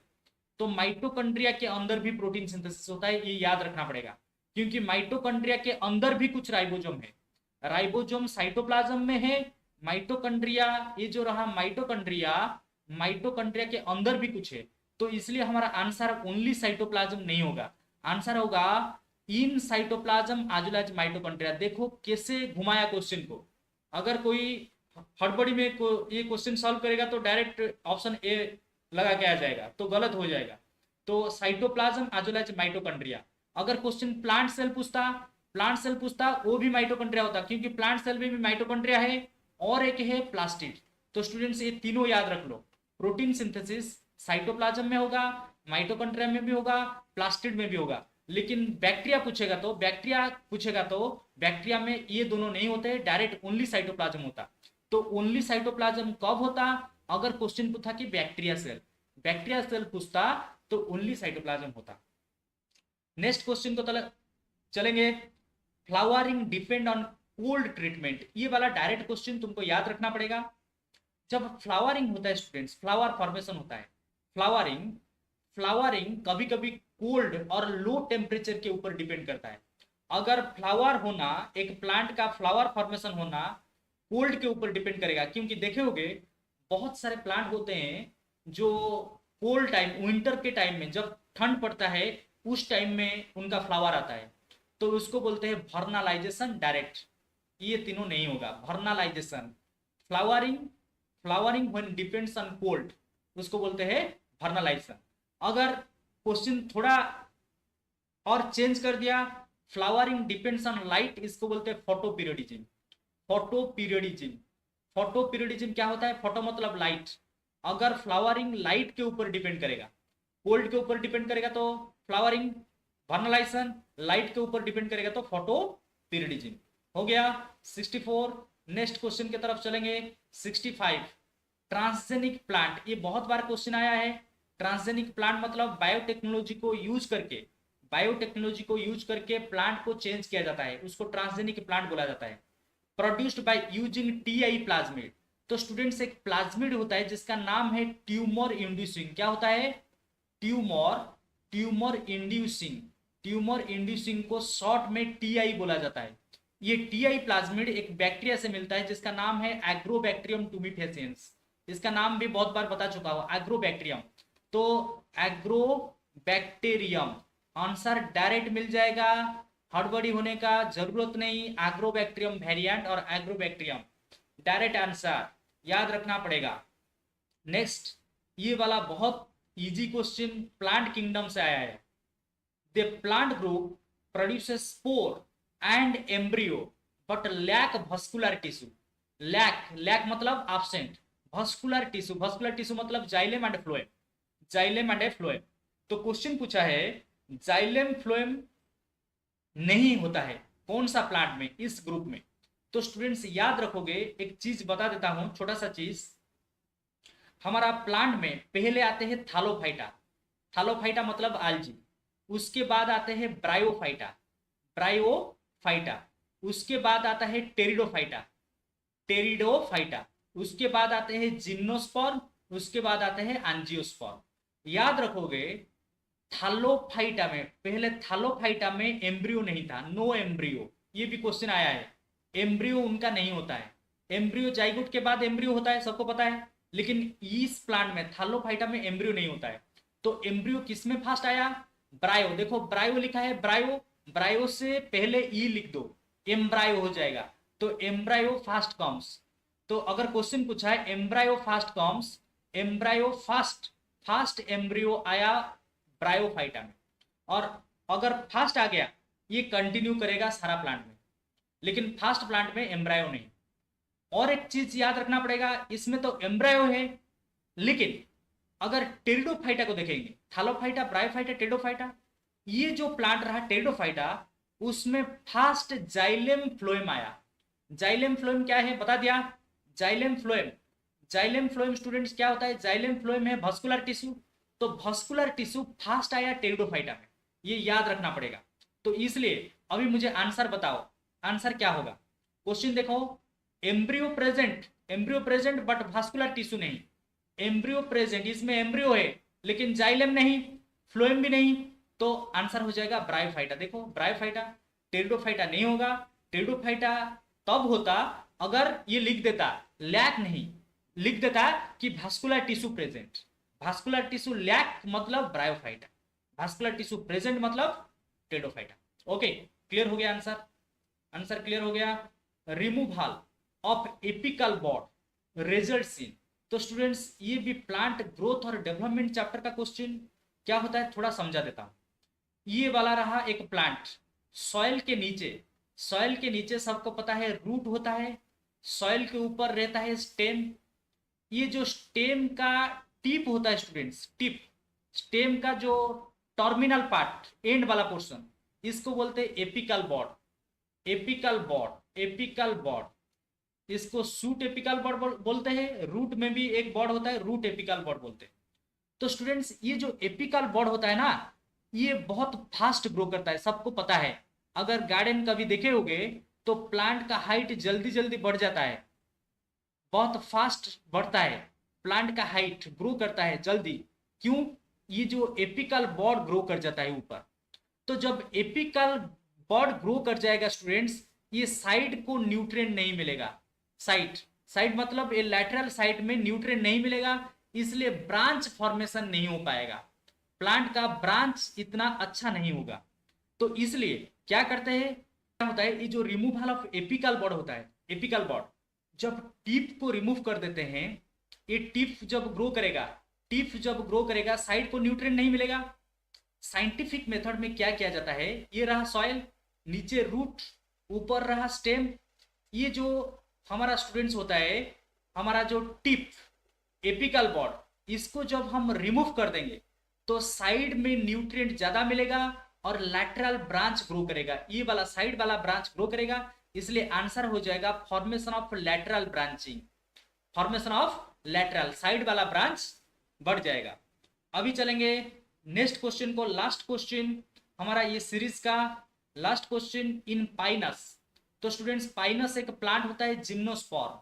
तो माइटोकॉन्ड्रिया के अंदर भी प्रोटीन सिंथेसिस होता है, ये याद रखना पड़ेगा, क्योंकि माइटोकॉन्ड्रिया के अंदर भी कुछ राइबोसोम है। राइबोसोम साइटोप्लाज्म में है, माइटोकॉन्ड्रिया, ये जो रहा माइटोकॉन्ड्रिया, माइटोकॉन्ड्रिया के अंदर भी कुछ है, तो इसलिए हमारा आंसर ओनली साइटोप्लाज्म नहीं होगा, आंसर होगा इन साइटोप्लाज्म एज माइटोकॉन्ड्रिया। देखो कैसे घुमाया क्वेश्चन को, अगर कोई हड़बड़ी में ये क्वेश्चन सॉल्व करेगा तो डायरेक्ट ऑप्शन ए लगा के आ जाएगा, तो गलत हो जाएगा। तो साइटोप्लाज्म एज माइटोकॉन्ड्रिया। अगर क्वेश्चन प्लांट सेल पूछता वो भी माइटोकॉन्ड्रिया होता, क्योंकि प्लांट सेल में भी माइटोकॉन्ड्रिया है और एक है प्लास्टिड। तो स्टूडेंट्स ये तीनों याद रख लो, प्रोटीन सिंथेसिस साइटोप्लाज्म में होगा, माइटोकॉन्ड्रिया में भी होगा, प्लास्टिड में भी होगा। लेकिन बैक्टीरिया पूछेगा तो बैक्टीरिया में ये दोनों नहीं होते, डायरेक्ट ओनली साइटोप्लाज्म होता। तो ओनली साइटोप्लाज्म कब होता, अगर क्वेश्चन पूछा कि बैक्टीरिया सेल पूछता तो ओनली साइटोप्लाज्म होता। नेक्स्ट क्वेश्चन को चलेंगे, flowering depend on cold treatment. ये वाला डायरेक्ट क्वेश्चन तुमको याद रखना पड़ेगा। जब फ्लावरिंग होता है स्टूडेंट्स, फ्लावर फॉर्मेशन होता है, फ्लावरिंग कभी कभी कोल्ड और लो टेम्परेचर के ऊपर डिपेंड करता है। अगर फ्लावर होना, एक प्लांट का फ्लावर फॉर्मेशन होना कोल्ड के ऊपर डिपेंड करेगा, क्योंकि देखे होगे बहुत सारे प्लांट होते हैं जो कोल्ड टाइम, विंटर के टाइम में जब ठंड पड़ता है उस टाइम में उनका फ्लावर आता है, तो उसको बोलते हैं वर्नालाइजेशन डायरेक्ट। ये तीनों नहीं होगा, vernalisation, flowering when depends on cold, उसको बोलते हैं वर्नालाइजेशन। अगर क्वेश्चन थोड़ा और चेंज कर दिया, फ्लावरिंग डिपेंड्स ऑन लाइट, इसको बोलते हैं फोटोपीरियडिज्म। फोटोपीरियडिज्म क्या होता है, फोटो मतलब लाइट। अगर फ्लावरिंग लाइट के ऊपर डिपेंड करेगा, कोल्ड के ऊपर डिपेंड करेगा तो फ्लावरिंग वर्नालाइजेशन, लाइट के ऊपर डिपेंड करेगा तो फोटोपीरियडिज्म। हो गया 64। नेक्स्ट क्वेश्चन की तरफ चलेंगे 65, ट्रांसजेनिक प्लांट। ये बहुत बार क्वेश्चन आया है। ट्रांसजेनिक प्लांट मतलब बायोटेक्नोलॉजी को यूज करके प्लांट को चेंज किया जाता है, उसको ट्रांसजेनिक प्लांट बोला जाता है। Produced by using TI plasmid. तो स्टूडेंट्स एक प्लाज्मिड होता है जिसका नाम है ट्यूमर इंड्यूसिंग। क्या होता है, ट्यूमर इंड्यूसिंग को शॉर्ट में टीआई बोला जाता है। ये टीआई प्लाज्मिड एक बैक्टीरिया से मिलता है जिसका नाम है एग्रोबैक्टीरियम टूमीफेसिएंस। इसका नाम भी बहुत बार बता चुका हूं, एग्रोबैक्टीरियम। तो एग्रोबैक्टीरियम आंसर डायरेक्ट मिल जाएगा, हड़बड़ी होने का जरूरत नहीं। एग्रोबैक्टीरियम वेरिएंट और एग्रोबैक्टीरियम डायरेक्ट आंसर याद रखना पड़ेगा। नेक्स्ट, ये वाला बहुत इजी क्वेश्चन प्लांट किंगडम से आया है। The plant group produces spore and embryo but lack vascular tissue. Lack मतलब एब्सेंट, भस्कुलर टिश्यू मतलब जाइलेम एंड फ्लोएम। तो क्वेश्चन पूछा है जाइलेम फ्लोएम नहीं होता है कौन सा प्लांट में, इस ग्रुप में। तो स्टूडेंट्स याद रखोगे, एक चीज बता देता हूं, छोटा सा चीज। हमारा प्लांट में पहले आते हैं थालोफाइटा मतलब आल्जी, उसके बाद आते हैं ब्रायोफाइटा, उसके बाद आता है टेरिडोफाइटा, उसके बाद आते हैं जिम्नोस्पर्म, उसके बाद आते हैं एंजियोस्पर्म। याद रखोगे पहले थालोफाइटा में एम्ब्रियो नहीं था, नो एम्ब्रियो। ये भी क्वेश्चन आया है, एम्ब्रियो उनका नहीं होता है। एम्ब्रियो जाइगोट के बाद एम्ब्रियो होता है, सबको पता है। लेकिन इस प्लांट में थालोफाइटा में एम्ब्रियो नहीं होता है। तो एम्ब्रियो किस में फास्ट आया, ब्रायो। देखो ब्रायो लिखा है, ब्रायो से पहले ई लिख दो, एम्ब्रायो हो जाएगा। तो एम्ब्रायो फास्ट कम्स। तो अगर क्वेश्चन पूछा है embryo fast comes, embryo fast embryo आया ब्रायोफाइटा में। और अगर फास्ट आ गया ये कंटिन्यू करेगा सारा प्लांट में, लेकिन फास्ट प्लांट में एम्ब्रायो नहीं। और एक चीज याद रखना पड़ेगा, इसमें तो एम्ब्रायो है, लेकिन अगर टेरिडोफाइटा को देखेंगे, थालोफाइटा, ब्रायोफाइटा, टेरिडोफाइटा, ये जो प्लांट रहा टेरिडोफाइटा, उसमें फास्ट जाइलेम फ्लोएम आया। जाइलेम फ्लोएम क्या है बता दिया, जाइलेम फ्लोएम स्टूडेंट्स क्या होता है, जाइलेम फ्लोएम है भस्कुलर टिश्यू। तो भस्कुलर टिश्यू फास्ट आया टेरिडोफाइटा में, ये याद रखना पड़ेगा। तो इसलिए अभी मुझे आंसर बताओ, आंसर क्या होगा। क्वेश्चन देखो, embryo present but vascular tissue नहीं। एम्ब्रियो प्रेजेंट, इसमें एम्ब्रियो है लेकिन जाइलेम नहीं, फ्लोएम भी नहीं, तो आंसर हो जाएगा ब्रायोफाइटा। देखो ब्रायोफाइटा, टेरिडोफाइटा नहीं होगा। टेरिडोफाइटा तब होता अगर ये लिख देता, लैक नहीं, लिख देता कि vascular tissue present. Vascular tissue lack मतलब ब्रायोफाइटा, भास्कुलर टिश्यू प्रेजेंट मतलब टेडोफाइटा। ओके, क्लियर हो गया आंसर? आंसर क्लियर हो गया। Removal of apical bud result in. तो स्टूडेंट्स ये भी प्लांट ग्रोथ और डेवलपमेंट चैप्टर का क्वेश्चन क्या होता है थोड़ा समझा देता हूं। ये वाला रहा एक प्लांट, सॉइल के नीचे, सॉइल के नीचे सबको पता है रूट होता है, सॉइल के ऊपर रहता है स्टेम। ये जो स्टेम का टिप होता है स्टूडेंट्स, टिप, स्टेम का जो टर्मिनल पार्ट, एंड वाला पोर्शन, इसको बोलते हैं apical bud. Apical bud, apical bud, इसको सूट एपिकल बॉड बोलते हैं। रूट में भी एक बॉड होता है, रूट एपिकल बॉड बोलते हैं। तो स्टूडेंट्स ये जो एपिकल बॉड होता है ना, ये बहुत फास्ट ग्रो करता है, सबको पता है। अगर गार्डन कभी देखे होगे तो प्लांट का हाइट जल्दी जल्दी बढ़ जाता है, बहुत फास्ट बढ़ता है, प्लांट का हाइट ग्रो करता है जल्दी। क्यों? ये जो एपिकल बॉड ग्रो कर जाता है ऊपर। तो जब एपिकल बॉड ग्रो कर जाएगा स्टूडेंट्स, ये साइड को न्यूट्रिएंट नहीं मिलेगा। साइड, साइड मतलब ये लैटरल साइड में न्यूट्रिएंट नहीं मिलेगा, इसलिए ब्रांच फॉर्मेशन नहीं हो पाएगा, प्लांट का ब्रांच इतना अच्छा नहीं होगा। तो इसलिए क्या करते हैं, क्या होता है, ये जो रिमूवल ऑफ एपिकल बॉड होता है, एपिकल बॉड जब टिप को रिमूव कर देते हैं, ये टिप जब ग्रो करेगा, टिप जब ग्रो करेगा साइड को न्यूट्रिएंट नहीं मिलेगा। साइंटिफिक मेथड में क्या किया जाता है, ये रहा सॉइल, नीचे रूट, ऊपर रहा स्टेम। ये जो हमारा स्टूडेंट्स होता है, हमारा जो टिप, एपिकल बॉड, इसको जब हम रिमूव कर देंगे तो साइड में न्यूट्रिएंट ज्यादा मिलेगा और लैटरल ब्रांच ग्रो करेगा, ये वाला साइड वाला ब्रांच ग्रो करेगा। इसलिए आंसर हो जाएगा formation of lateral branching, formation of lateral, side वाला ब्रांच बढ़ जाएगा। अभी चलेंगे नेक्स्ट क्वेश्चन को, लास्ट क्वेश्चन हमारा ये सीरीज का लास्ट क्वेश्चन, इन पाइनस। तो स्टूडेंट्स पाइनस एक प्लांट होता है, जिम्नोस्पर्म,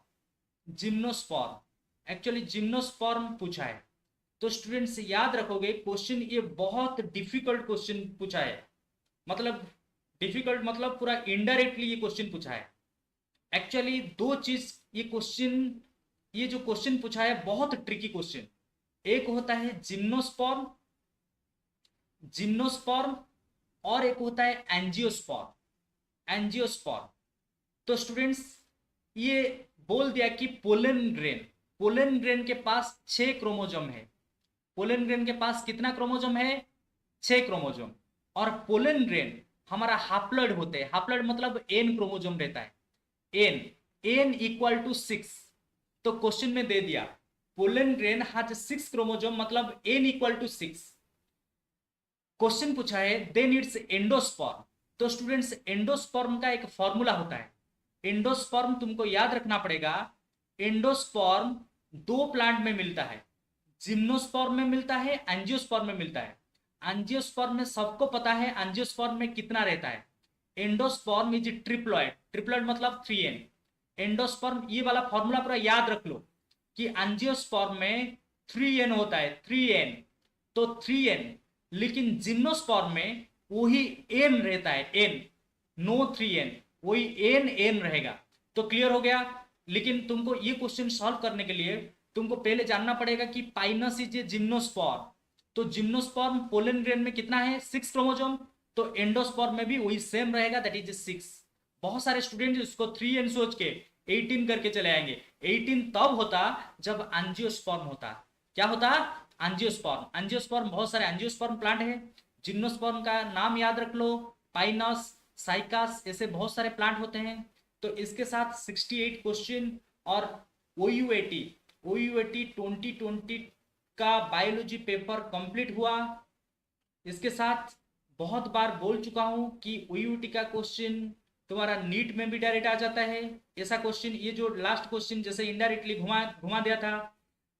जिम्नोस्पर्म, एक्चुअली जिम्नोस्पर्म पूछा है। तो स्टूडेंट्स याद रखोगे क्वेश्चन, ये बहुत डिफिकल्ट क्वेश्चन पूछा है, मतलब डिफिकल्ट मतलब पूरा इनडायरेक्टली ये क्वेश्चन पूछा है। एक्चुअली दो चीज ये क्वेश्चन, ये जो क्वेश्चन पूछा है बहुत ट्रिकी क्वेश्चन। एक होता है जिम्नोस्पर्म, जिम्नोस्पर्म, और एक होता है एंजियोस्पर्म, एंजियोस्पर्म। तो स्टूडेंट्स ये बोल दिया कि पोलन ग्रेन, पोलन ग्रेन के पास 6 क्रोमोजोम है। पोलन ग्रेन के पास कितना क्रोमोजोम है? 6 क्रोमोजोम। और पोलन ग्रेन हमारा हाप्लॉइड होते हैं, हाप्लॉइड मतलब n क्रोमोजोम रहता है, n इक्वल टू 6। तो क्वेश्चन में दे दिया पोलन ग्रेन हैज 6 क्रोमोजोम, मतलब n इक्वल टू 6। क्वेश्चन पूछा है देन इट्स एंडोस्पर्म। तो स्टूडेंट्स एंडोस्पर्म का एक फॉर्मूला होता है, एंडोस्पर्म तुमको याद रखना पड़ेगा। एंडोस्पर्म दो प्लांट में मिलता है, जिम्नोस्पर्म में मिलता है, एंजियोस्पर्म में मिलता है। एंजियोस्पर्म में सबको पता है एंजियोस्पर्म में कितना रहता है, एंडोस्पर्म इज ट्रिप्लॉइड, ट्रिप्लॉइड मतलब 3n। एंडोस्पर्म ये वाला फॉर्मूला पूरा याद रख लो कि एंजियोस्पर्म में 3n होता है, 3n, तो 3n। लेकिन जिम्नोस्पर्म में वही n रहता है, n, नो 3n, वही n रहेगा। तो क्लियर हो गया। लेकिन तुमको ये क्वेश्चन सॉल्व करने के लिए तुमको पहले जानना पड़ेगा कि पाइनस इज ए जिम्नोस्पर्म। तो जिम्नोस्पर्म पोलन ग्रेन में कितना है? 6 क्रोमोजोम। तो एंडोस्पर्म में भी वही सेम रहेगा, दैट इज 6। बहुत सारे स्टूडेंट इसको 3n सोच के 18 करके चले आएंगे। 18 तब होता जब एंजियोस्पर्म होता। क्या होता? एंजियोस्पर्म। एंजियोस्पर्म बहुत सारे एंजियोस्पर्म प्लांट है। जिम्नोस्पर्म का नाम याद रख लो, पाइनस, साइकास, ऐसे बहुत सारे प्लांट होते हैं। तो इसके साथ 68 क्वेश्चन और OUAT 2020 का बायोलॉजी पेपर कंप्लीट हुआ। इसके साथ बहुत बार बोल चुका हूं कि OUAT का क्वेश्चन तुम्हारा नीट में भी डायरेक्ट आ जाता है। ऐसा क्वेश्चन, ये जो लास्ट क्वेश्चन जैसे इनडायरेक्टली घुमा दिया था,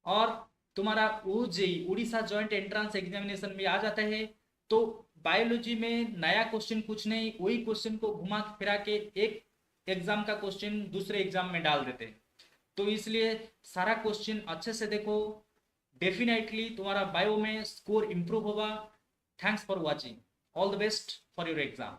और तुम्हारा OJEE Orissa joint entrance examination में आ जाता है। तो बायोलॉजी में नया क्वेश्चन कुछ नहीं, वही क्वेश्चन को घुमा फिरा के एक एग्जाम का क्वेश्चन दूसरे एग्जाम में डाल देते हैं। तो इसलिए सारा क्वेश्चन अच्छे से देखो, डेफिनेटली तुम्हारा बायो में स्कोर इंप्रूव होगा। Thanks for watching, all the best for your exam.